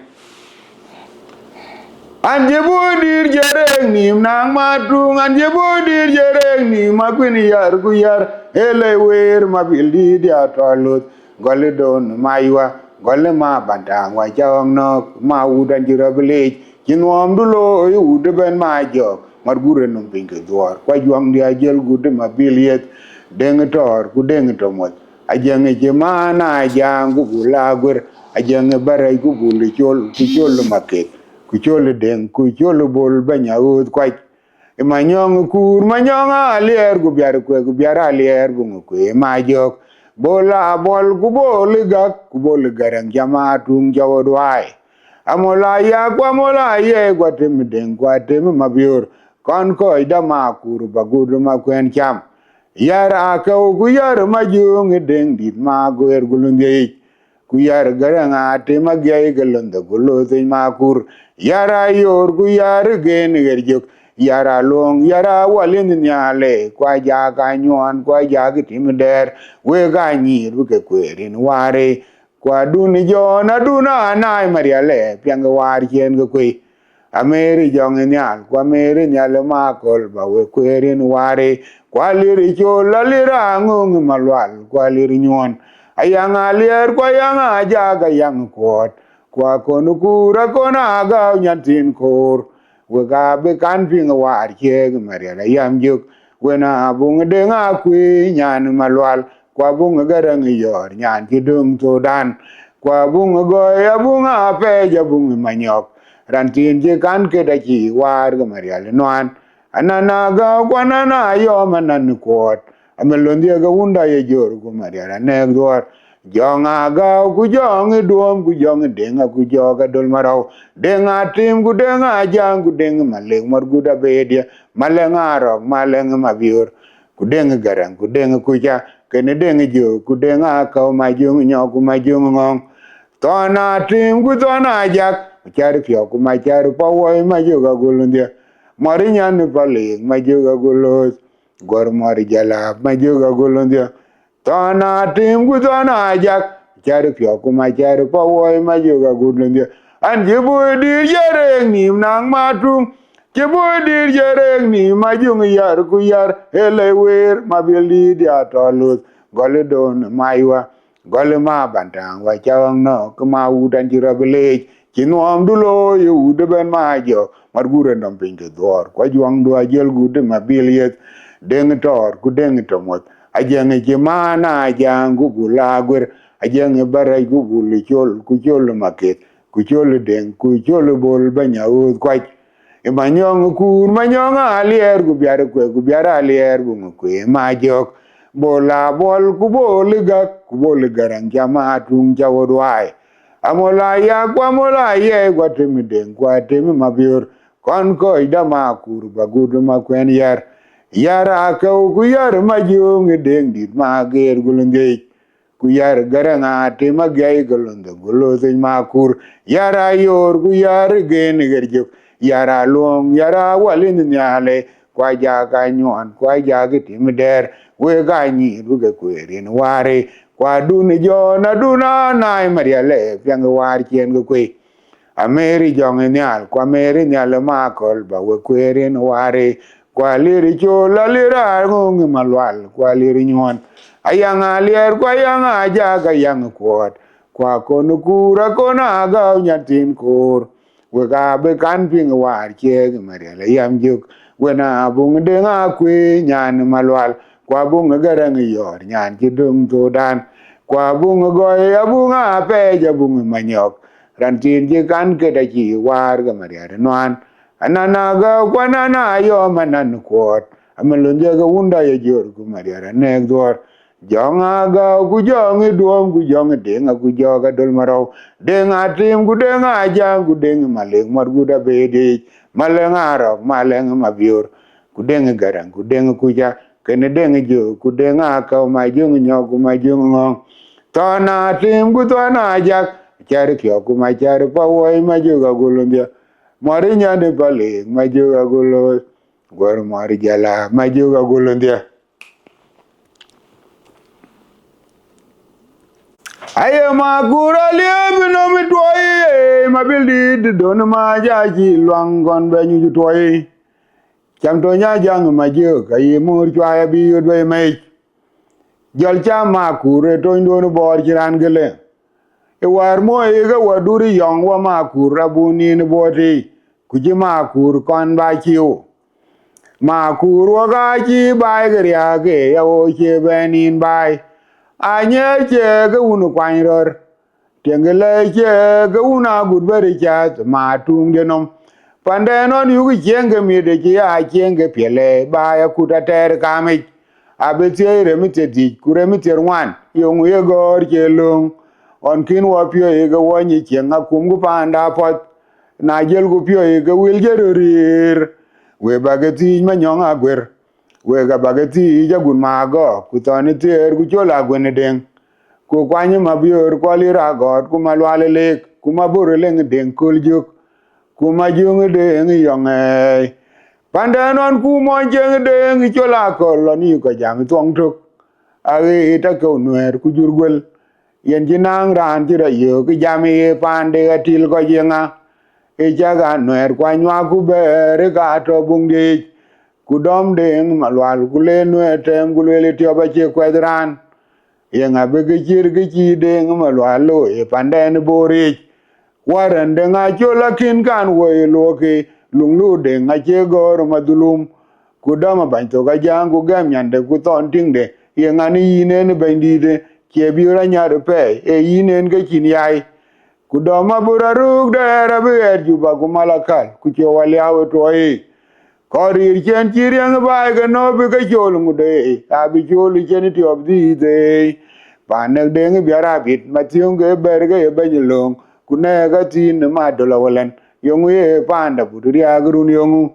anje bodir jereng nim nang matung anje bodir jereng nim makwini yar ku yar ele wer mabildi dia tolut gole don maywa gole ma bandang wa jawng no ma udan jirabele kinwam dulo ude ben ma jok mar gure num pinke dwar kwa juang dia jel gude mabiliet deng tor ku deng tomot ajang je mana jang ku gulagur ajang barai ku buli chol ku chol maket ku chol deng ku chol bol banya ud kwa manyong kur manyong alier ku biar alier bungu ku ma jok bola bol ku bol gak ku bol garang jama tung jawdwai amola ya kwa mola ye kwa tem deng kwa tem mabior kon ko ida ma kur bagudu ma kwen cham yara ka ku yar majung deng dit ma goer gulunde ku yar garanga te magyai galonda gulo te makur yara yor ku yar gen gerjuk yara long yara walin nyale kwa ja ka nyon kwa ja gitim der we ga nyir bu ke kwerin ware kwa duni jona duna nai mariale piang war chen ko kwe ameri jong nyal kwa meri nyal ma kol ba we kwerin ware kwa liri chola lira ngung malwal kwa liri nyon ayang alier kwa yang aja yang kuat kwa konu kura kona ga nyantin kor we ga be kan ping war che mariala yam juk we na bung de nga kwi nyan malwal kwa bung garang yor nyan kidung to dan kwa bung go ya bung ape ja bung manyok rantin je kan ke da chi war ga mariala noan anana ga kwa nana yo manan kuat amelondia ga unda ye jor ku mariala ne dor jonga ga ku jong duom ku jong denga ku joga dol marau denga tim ku denga jang ku denga maleng mar guda bedia malenga rok maleng mabiur ku denga garang ku denga ku ja kene denga jo ku denga ka ma jong nyo ku ma jong ngong tona tim ku tona jak char pyo ku ma char pawo ma joga gulundia mari nyan pale ma joga gulos gor mari jala ma joga gulundia tona tim ku tona jak char pyo ku ma char pawo ma joga gulundia an jibu dir jereng nim nang matung jibu dir jereng ni ma jung yar ku yar ele wer ma bildi dia tolut gole don maiwa gole ma bantang wa chawang no kuma udan jirabele kinom dulo yu de ben ma jo mar gure ndom pinke dor kwa juang do ajel gude mabiliet deng tor ku deng tomot ajeng ke mana jang gu gulagwer ajeng barai gu gul chol ku chol maket ku chol deng ku chol bol banya u kwa manyong kur manyong alier gu biar alier gu ku ma jok bola bol ku bol gak ku bol garang jama tung jawdwai amola ya kwa mola ye kwa temi den kwa temi mabior kon ko ida ma kur bagudu ma kwen yar yara ka ku yar ma jung den dit ma ger gulunge ku yar garanga te ma gay gulunde gulo te ma kur yara yor ku yar gen gerjuk yara long yara walin nyale kwa ja ka nyon kwa ja gitim der we ga ni bu ge kwerin ware kwa duni jona duna nai mariale piang war chien go kwe ameri jong nyal kwa meri nyal ma kol ba we kwerin ware kwa liri chola lira ngongi malwal kwa liri nyon ayanga lier kwa yanga jaga yang kwat kwa kono kura kona ga nyatin kur we ga be kan ping war che mariala yam juk we na bung de nga kwe nyan malwal kwa bung garang yor nyan ki dung to dan kwa bung goy abunga pe ja bung manyok ran tin ji kan ke da ji war ga mariala noan anana ga kwa nana yo manan kwat amelunje ga unda ye jor ku mariala nek dor jonga ga ku jongi duom ku jongi denga ku joga dol maraw denga tim ku denga jang ku denga maleng mar ku da bede maleng arok maleng mabiur ku denga garang ku denga ku ja kene denga jo ku denga ka ma jong nyo ku ma jong ngong tona tim ku tona jak char kyo ku ma char pa woi ma joga golombia mari nyane pale ma joga golo gor mari jala ma joga golombia aye ma kura liebe no mi toye ma bildi de don ma jaji lwangon be nyu toye cham to nya jang ma je kay mur chwa bi yod be mai jol cha ma kure to ndo bor jiran gele e war mo e ga waduri yong wa ma kura buni ni boti kuji ma kur kon ba chiu ma kur wa ga chi bai ga ya ge ya o che benin bai anye che ga unu kwan ror tengele che ga una gudbere cha ma tung de nom pande non yugi chenge mi de chi a chenge pele ba ya kuta ter kame abetie re mi te di kure mi ter wan yong ye gor che lung on kin wa pio ye ga wonyi chenga kum gu panda pot na jel gu pio ye ga wil jerir we bagati ma nyong agwer we ga bagati ja gun ma go ku toni ter gu chola gwen den ku kwanye mabior kwali ragot ku malwale le ku mabur le den kuljuk ku majung den yong pandanon ku mo jeng den chola ko loni ko jam tong tok age ta ko nuer ku jurgol yen jinang ran jira yo ki jami pande atil ko jenga e jaga nuer kwanywa ku bere ga to bungdi ku dom den malwal ku le nuer tem ku le tioba che kwedran yenga be ke chir ke chi deng ma lo e panden bori waran de nga chola kin kan wo lo ke lung lu de nga che gor madulum ku dama ban to ga jang ku gam nyande ku ton ting de yenga ni yine ne bendi de ke bi ra nya de pe e yine ke kin yai ku dama buraruk de ra be ju ba ku malakal ku che wali awe to e korir chen chiriang bai ga no bi ga chol mu de a bi chol chen ti ob di de pa ne de ngi biara bit ma tiong ge ber ge be long ku ne ga tin ma do la walen yong ye pa nda bu ri a gru ni yong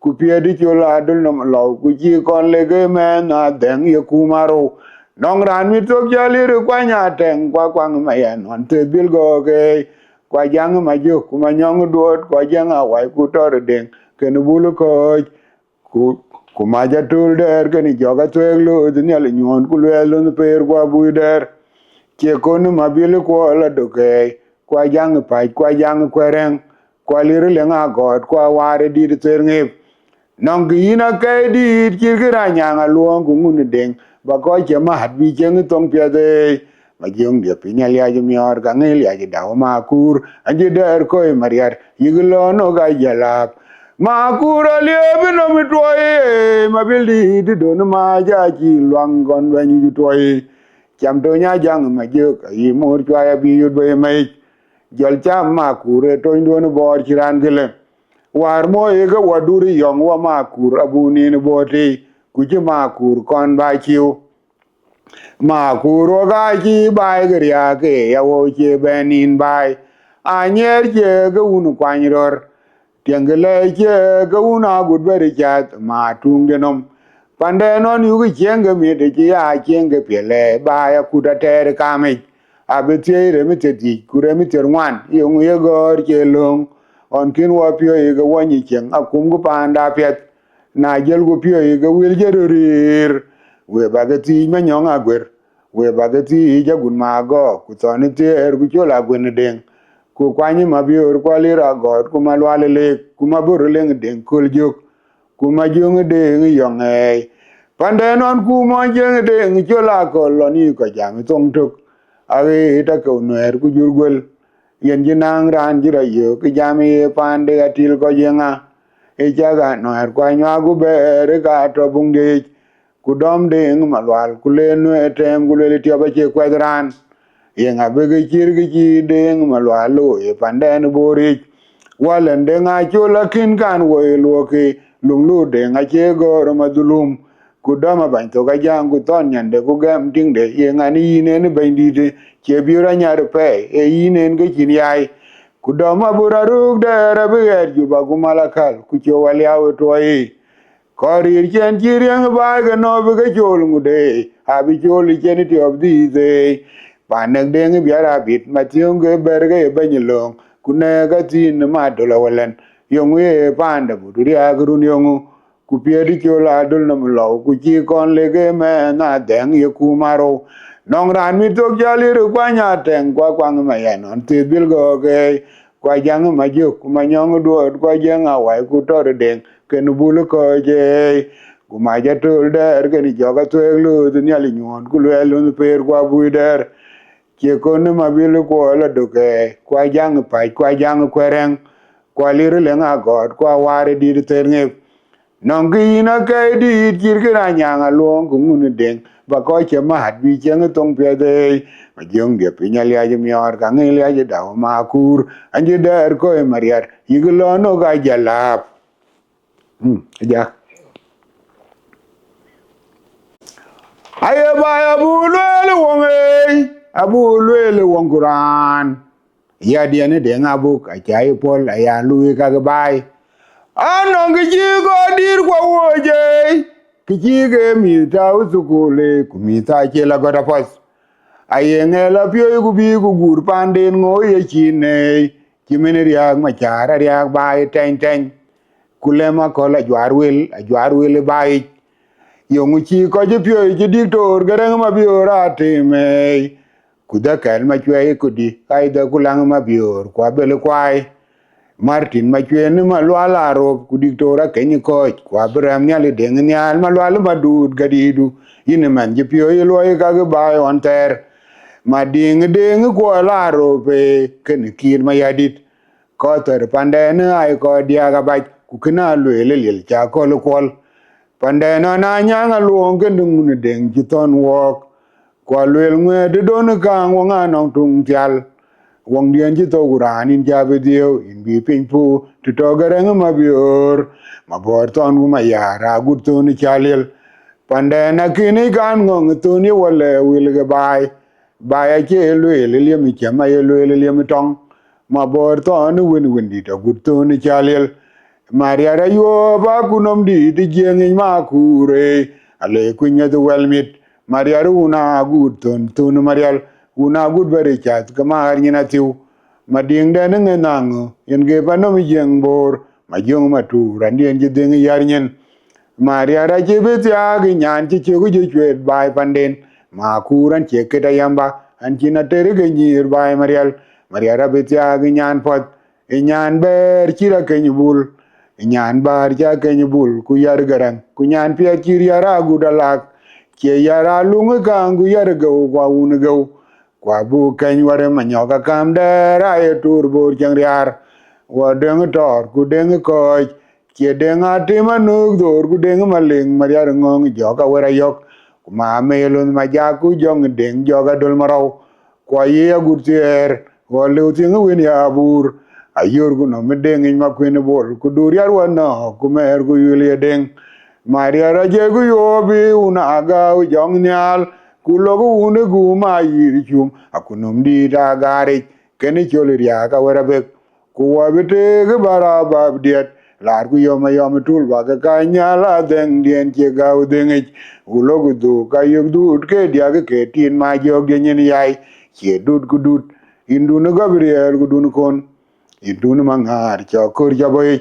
ku pie di chol a dul no lo ku ji kon le ge me na deng ye ku maro nong ran mi to ja li ru kwa nya teng kwa kwang ma yan on te bil go ge kwa jang ma ju ku ma nyong duot kwa jang a wai ku tor deng ken bulu ko ku ma ja tul der ken joga twelo ni al nyon ku le lo per kwa bu der che kon ma bil ko la do ke kwa jang pa kwa jang kwereng kwa lir le nga god kwa ware di ter nge nong gi na ke di chi gra nya nga luong ku ngun deng ba ko che ma hat bi jeng tong pye de ma jong de pi nya ya ji mi or ga nge ya ji da ma kur anje der ko mariar yiglo no ga jala ma kura liebe no mi toye ma bildi di don ma jaji lwangon ba ni toye cham to nya jang ma je ka yi mor chwa ya bi yud be mai jol cham ma kure to ndo no bor chiran gele war mo ye ga waduri yong wa ma kur abuni ni bote ku ji ma kur kon ba chiu ma kuro ga ji bai ga ya ke ya wo che benin bai anyer je ga unu kwanyror tiengele che ga una gudberi chat ma tung denom pande non yugi chenge mi de ya chenge pele ba ya kuda ter kame abetie re mi teti kure mi terwan yung ye gor che long on kin wa pio ye ga wani cheng akum gu panda pet na jel gu pio ye ga wil jerir we bagati ma nyong agwer we bagati ja gun ma go ku toni ter gu chola gun deng ku kwanyi ma bior kwa lira god ku malwale le ku mabur leng den kul juk kuma jung de yong pande non kuma jung de chola koloni ko jam tong tuk ave ta ko noer ku jurgol yen jinang ran jira yo ki jami pande atil ko jenga jaga noer kwa nywa gu ber ka to bung de ku dom de malwal ku len etem ku le ti ba che kwadran yenga bege chirgi chi deng malwalo e panden bori walen denga chola kin kan wo loke lunglu denga che gor madulum kudama ban to ga jangu ton nyande ku gam ting de yenga ni ne ne bandi de che biura nyar pe e yinen ge chin yai kudama buraruk de rabe ju ba kumalakal ku cho walyaw to yi korir chen chiriang ba ga no be chol ngude abi chol chen ti of these panek deng biara bit mationg ge berge banyilong kunega tin ma dola walen yong ye panda buduri agrun yong ku piedi chola dul nam lo ku chi kon lege me na deng ye kumaro nong ran mi tok jali ru kwanya teng kwa kwang ma yan on ti bil go ge kwa jang ma juk ma nyong duot kwa jang awai ku tor deng ken bul ko je kuma ja tol der ken joga twelu dunya li nyon ku lelu per kwa buider che kon ma bil ko la doke kwa jang pa kwa jang kwereng kwa liru lenga god kwa ware dir ternge nong na kai di jirgina nyanga luong kungun deng ba ko che ma hat bi cheng tong pe de ma jong de pinya lia je mior ka ngi lia je da ma kur anje der ko e mariar yiglo no ga jalap ja aye ba abu lele wong kuran ya dia ne de ngabuk a chai pol aya lui ka ga bai anong ki ko dir ko woje ki ge mi ta usukule ku mi ta che la gora pos aye ne la pyo ku bi ku gur panden ngo ye chine ki men ria ma chara ria bai ten ten kulema ko la jwar wel bai yong chi ko je pyo je diktor garang ma bi ora te me kuda kan ma chwe ku di kai da kulang ma bior kwa bele kwai Martin ma chwe ni ma lwala ro ku diktora ken ko kwa bram nya le deng nya ma lwala ma dud gadidu yin man je pyo ye loy ka ga ba on ter ma ding ko la ro pe ken kir ma yadit ko ter panden ai ko dia ga ba ku kina le cha ko lo kol panden na nya nga luong ken dung ne deng ji ton wok kwa lwel ngwe de don ka nga nong tung tial wong dien ji to guran in jabe dio in bi pin pu to to garang ma bior ma bor ton gu ma yara gut to ni chalil pande na kini kan ngong to ni wale wil ga bai ke le mi chama ye le mi tong ma bor ton win di to gut to ni chalil maria ra yo ba kunom di jeng ma kure ale kunya to welmit maria una gut ton marial una gut bare chat kama har nyina tiu mading de nge nang yen ge pano mi jeng bor ma jong ma tu randien je ding yar nyen maria ra je bet ya gi nyan che che gu je chwet bai panden ma kuran che ke da yamba an china tere ge nyir bai marial maria ra bet ya gi nyan pot e nyan ber chira ke nyubul nyan bar ja ke nyubul ku yar garang ku nyan pia chir yara gu dalak che yara lunga kangu yar go kwa un go kwa bu ken ware manyoka kam dera e tur bor jangriar wa deng tor ku deng ko che deng atima nu dor ku deng maling mariar ngong joka wara yok ma melun ma ja ku jong deng joka dol marau kwa ye gutier wa lu ting win ya bur ayor ku no me deng ma kuin bor ku dur yar wa no ku mer ku yule deng Maria raje gu yobi una aga jong nyal kulogu une gu ma yiri chum akunum di da gari keni choli ria ka werabe ku wabite ge bara bab diet lar ku yoma tul ba ka nyala deng dien che ga udeng ulogu du ka yug du ke dia ke tin ma jog de nyen yai che dud ku dud indu no gabriel ku dun kon indu no mangar cho kur jaboy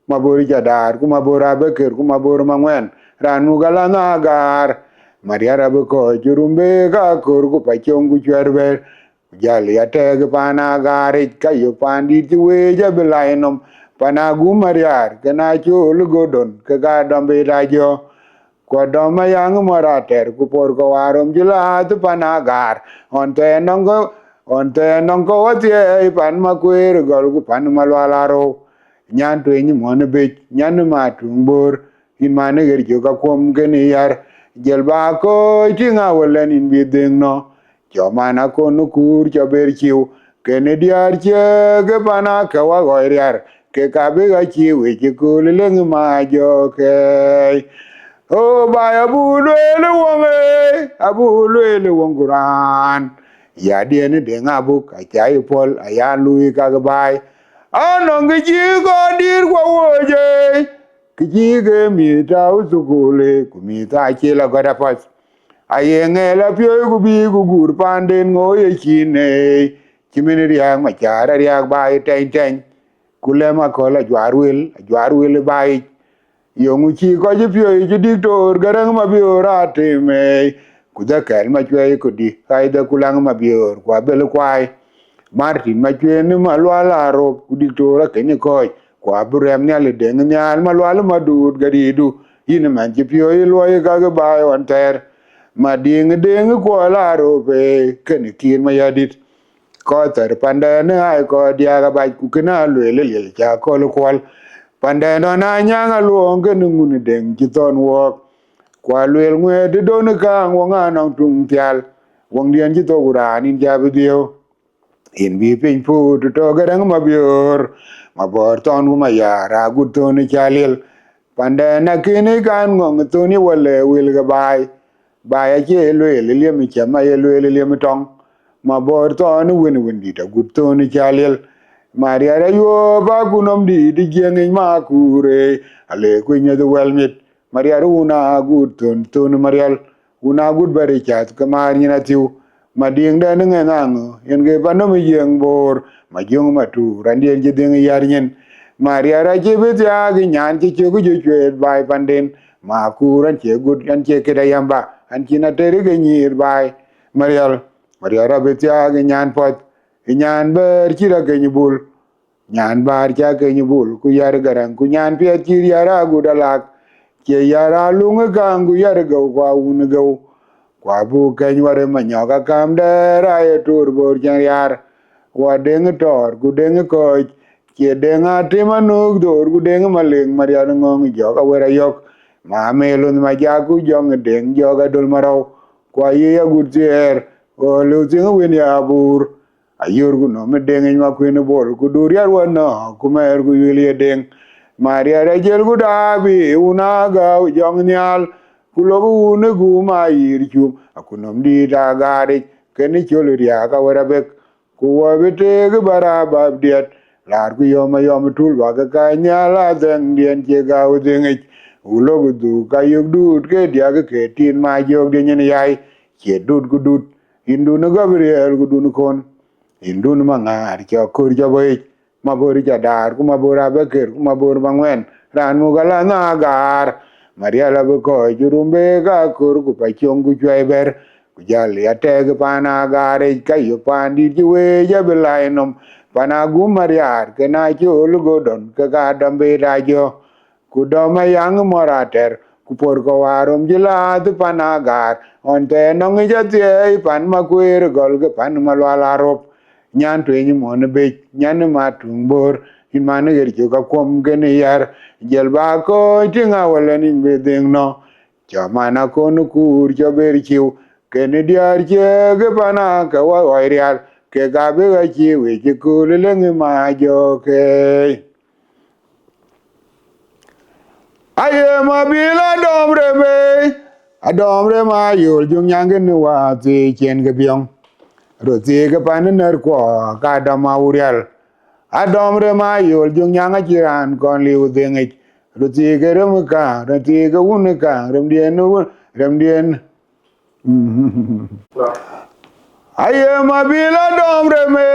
mabori jadar ku mabora beker ku mabor mangwen ranu gala nagar maria rabu ko jurumbe ka kur ku pachong ku chwerber jali ateg pana gari kayo pandi tiwe jabelainom pana gumariar kana chul godon ka ga dombe rajo ko doma yang morater ku por ko warom jila tu panagar onte nongo watie pan makwir gol ku pan malwalaro nyan to ni mon be nyan ma tumbor in mane ger jo ka kom geni yar jelba ko tinga walen in bideng no jo mana ko nu kur jo ber chiu kene diar che ge pana ka wa goiriar ke ka be ga chiu ke ko leng ma jo ke o ba abu le wonguran ya dien de ngabu ka chai pol aya lui ka ga bai anong ji go dir go woje ki ge mi ta usukule ku mi ta chi la ga da pas ayenge la pyo ku bi ku gur panden ngo ye chine chimini riang ma chara riang bai ten ten kulema ko la jwarwil bai yongu chi ko ji pyo ji diktor garang ma biora teme kuda kal ma chwe ko di kaida kulang ma bior kwa bel kwai martin ma chwe ni ma lwala ro ku diktora kenye ko kwa burem ne le deng nyal ma lwala ma dud gadidu yin man ji pyo yi loy ka ga ba on ter ma ding ko la ro be ken kin ma yadit ko ter pandane ai ko dia ga ba ku kana le cha ko lo kwal pande no na nyanga luonge nunguni deng chiton wok kwa luel ngwe de don ka wonga nong tung tial wong dien chi to gura nin ja bidio in bi pin pu to garang ma bior ma bor ton ma ya ra gu to ni chalil pande na kini kan ngong to ni wale wil ga bai che luel le mi chama ye luel le mi tong ma bor ton win di ta gu to ni chalil Maria yo ba kunom di jeng ma kure ale kunya the welmit Maria una good ton Marial una good bari chat kamar ni natiu mading da ngang yen ge panom yeng bor ma jong ma tu randien je ding yar nyen Maria ra je bet ya gi nyan ti chu gu ju bai panden ma kuran che good an che ke da yamba an china tere ge nyir bai Maria ra bet ya gi nyan pot nyan ber chira ke nyubul nyan bar cha ke nyubul ku yar garang ku nyan pia chir yara gudalak ke yara lunga kang ku yar go kwa un go kwa bu ke nyore manyoga kam de ra ye tur bor jan yar wa deng tor ku deng ko ke deng atima nuk dor ku deng maleng maria ngong jo ka wera yok ma melun ma ja ku jong deng jo ga dol maro kwa ye ya gutier o lu ting win ya bur ayor gu no me deng ma ku ne bol ku dur yar wa no ku mer gu yili deng maria ra jel gu dabi una ga jong nyal ku lo gu ne gu ma yir chu akunom di da gari ken chol ria ka wera bek ku wa bete gu bara bab diet lar ku yom tul wa ka nyala deng dien che ga u deng ulo gu du ka yug dut ke dia ke tin ma jog de nyen yai che dut gu dut hindu no gabriel gu dun kon indun mangar cho kur cho boy mabori cha dar ku mabora beker ku mabor bangwen ran mu gala na gar maria la ko jurumbe ga kur ku pa chong ku chweber ku jali ate pana gare kayo pandi jiwe ja belainom pana gu maria ke na chul godon ke ga dambe rajo ku doma yang morater ku por ko warom jila tu panagar onte nong jati pan makwir gol ke pan malwala rop nyan to ni mon be nyan ma tumbor in man ger jo ka kom gen yar jel ba ko tinga wala ni be ding no jo mana ko nu kur jo ber chiu ken diar che ge pana ka wa wa real ke ga be ga chi we chi ku le ma jo ke aye ma bila domre be adomre ma yul jung yang gen wa ti chen ge byong ro ti ge pan ner ko ka da ma urial adomre ma yul jung yang a jiran kon liu ding ro ti ge rum ka ro ti ge un ka rum dien aye ma bila domre me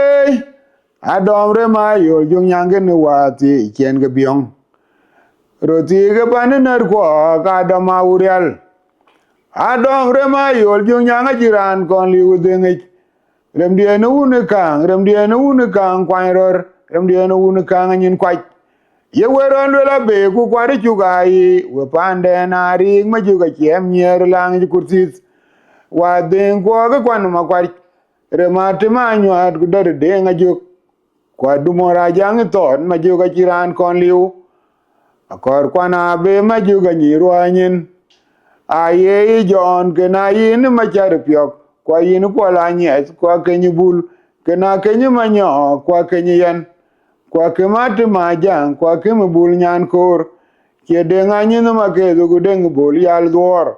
adomre ma yul jung yang gen wa ti chen ge byong ro ti ge pan ner ko ka da ma urial adomre ma yul jung yang a jiran kon liu ding rem dia no un kang kwan ror rem dia no un kang nyin kwai ye weron la be ku kwari chugai we pande na ri ma juga chem nyer lang ji kursis wa den ko ga kwan ma kwari re ma te ma nyat ku der de nga juk kwa du mora jang ton ma juga chiran kon liu akor kwana be ma juga nyirwa nyin aye jon ke na yin ma char pyok kwa yin ko la nyes kwa ke nyibul ke na ke nyimanyo kwa ke nyen kwa ke mat ma jang kwa ke mbul nyan kor ke de nga nyin ma ke du de bol yal dor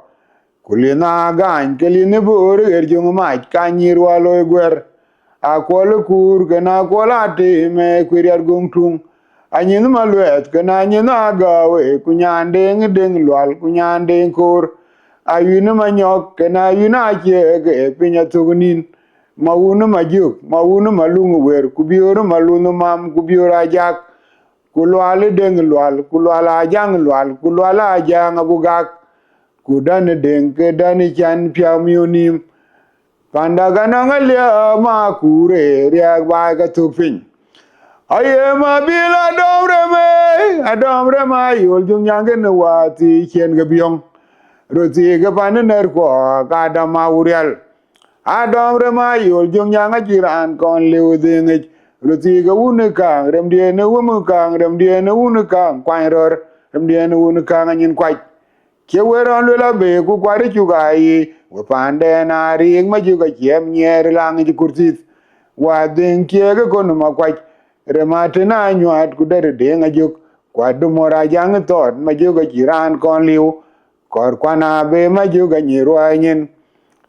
kulina gan ke lin bor er jung ma ka nyirwa lo gwer a ko le kur ke na ko la te me kwir gung tung anyin ma lwet ke na nyin aga we kunyande deng lwal kunyande kor ayuna manyok kena ayuna che pinya tugnin mawuna majuk mawuna malungu wer kubioro malunu mam kubiora jak kulwale deng lwal kulwala jang lwal kulwala jang abugak kudane deng ke dani chan pyamionim pandaga nangalia ma kure riak ba ka tupin aye ma bila domre me yol jung yange wati chen gabiong roti ga paner ko ka da ma urial adam rema yol jong yang jiran kon leuding roti ga un ka rem die ne um ka rem die ne un ka kwan ror rem die ne un ka nyin kwai ke weron la be ku kwari chu ga yi we pande na ri ma ju ga chem nyer lang ji kurtit wa den ke ga kon ma kwai rema te na nyuat ku der de nga juk kwa du mora jang tot ma ju ga jiran kon liu kor kwana be ma juga nyirwa nyin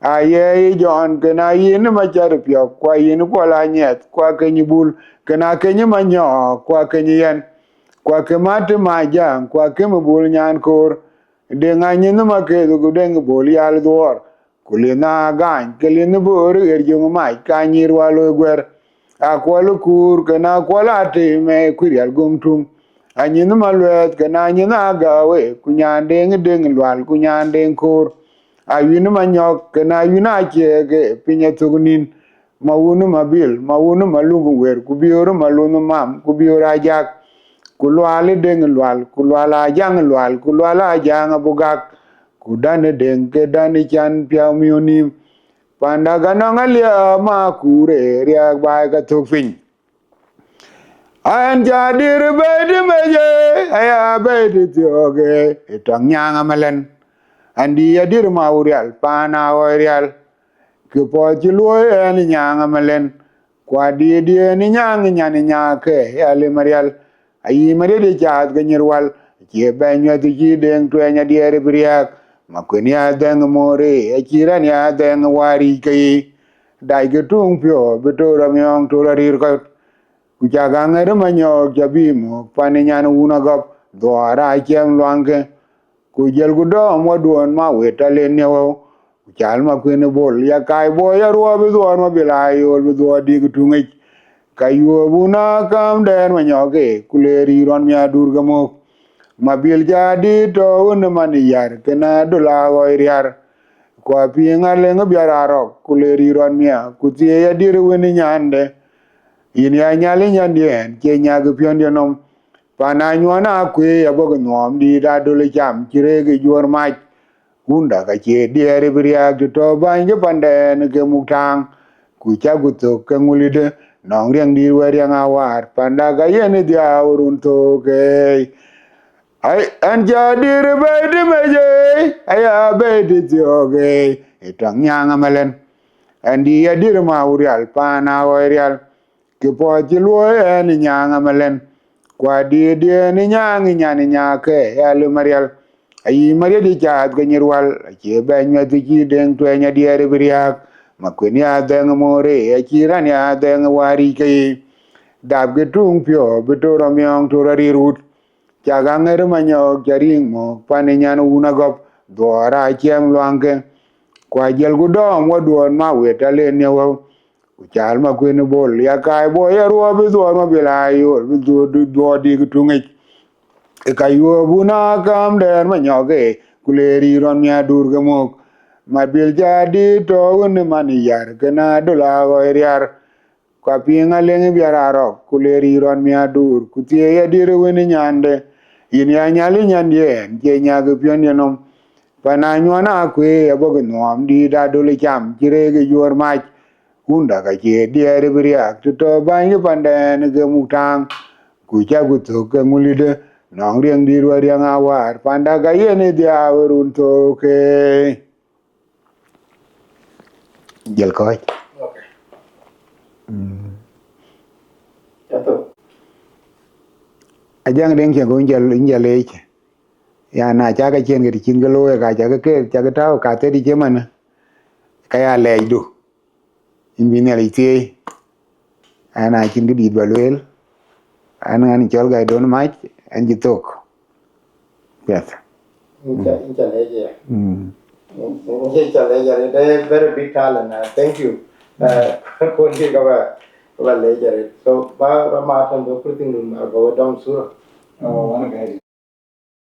aye jon kena yin ma char pyo kwa yin ko la nyet kwa ke nyibul kena ke nyima nyo kwa ke nyen kwa ke mat ma jang kwa ke mbul nyan kor de nga nyin ma ke du de bol yal dor kulina gan ke lin bor er jung ma ka nyirwa lo gwer akwal kur kena kwala te me kuryal gum tum anyin malwet kana anyin agawe kunyande deng lwal kunyande kor ayun manyok kana ayuna chege pinya tugnin mawunu mabil mawunu malungu wer kubioro malunu mam kubiora jak kulwale deng lwal kulwala jang lwal kulwala jang bugak kudane deng ke dani chan pyamionim pandaga nangalia ma kure riak ba ka tupin an jadir bedi meje aya bedi tioge itang nyanga malen andi yadir maurial pana orial kipochi luoy en nyanga malen kwa die ni nyang nyani nyake ali marial ayi mari de chat ganyirwal ke banyo ti ji deng twenya diere briak makweni adeng more akiran ya deng wari kai dai getung pyo betora myong torarir ko kujaga ngere manyo jabimo pani nyan una gop dwara kiem lwange kujel gudo mo duon ma wetale newo kujal ma kwene bol ya kai bo ya ruwa bi duon ma bilayo bi duo dig tungi kayo buna kam den manyo ke kuleri ron mya durga mo mabil jadi to un mani yar kena dola go iriar kwa pinga lenga biara ro kuleri ron mya kutie ya dir weni nyande yin ya nyali nyandien ke nyag pion nom pana nyona kwe ya bog nom di da dole cham kire ge jor ma unda ka che diere bria to ban je pande ne ke mutang ku cha gu to ke ngulide nong riang di wer yang awar panda ga yen dia urun to ke ai an ja dire be de meje aya be de joge etang nyanga malen andi ya dire ma urial pana urial ke po ti luoy ni nyanga malen kwa die ni nyang nyani nyake ya le marial ayi maria di chat ganyirwal ke ben ya ti den to nya die briak makweni adeng more ya kiran ya adeng wari ke dab ge tung pyo bitoro myong to ri rut chaga ngere manyo jaring mo pane nyan una gop dora kiem lwange kwa jel gudom wadon ma wetale ne wo chal ma kwene bol ya kai bo ya ruwa bi do ma bilayo bi do di tungi e kayo buna kam der ma nyoge kuleri ron mya durga mo ma bil jadi to ne man yar kana dola go yar kwa pinga lengi biara ro kuleri ron mi adur kutie ya dire weni nyande yin ya nyali nyandie je nyaga pion yenom pana nyona kwe abogo nom di da dole cham jire ge yor mach unda ka je diere biriak to banyi panden ge mutang ku cha ku to ke ngulide nong riang di ro riang awar panda ga yene dia warun to ke jel ko Okay. Yato. ajang deng che go njale che ya na cha ka chen ge chin ge lo ka cha ke cha ga ta ka te di che man ka ya le du in bi ne li ti ana chin ge di ba lwel an chol ga don ma an ji tok yes Incha leje. Incha leje. They very big talent. Thank you. Kunci kaba leje. So ba matan do kurting dum go dom sura. Oh, one guy.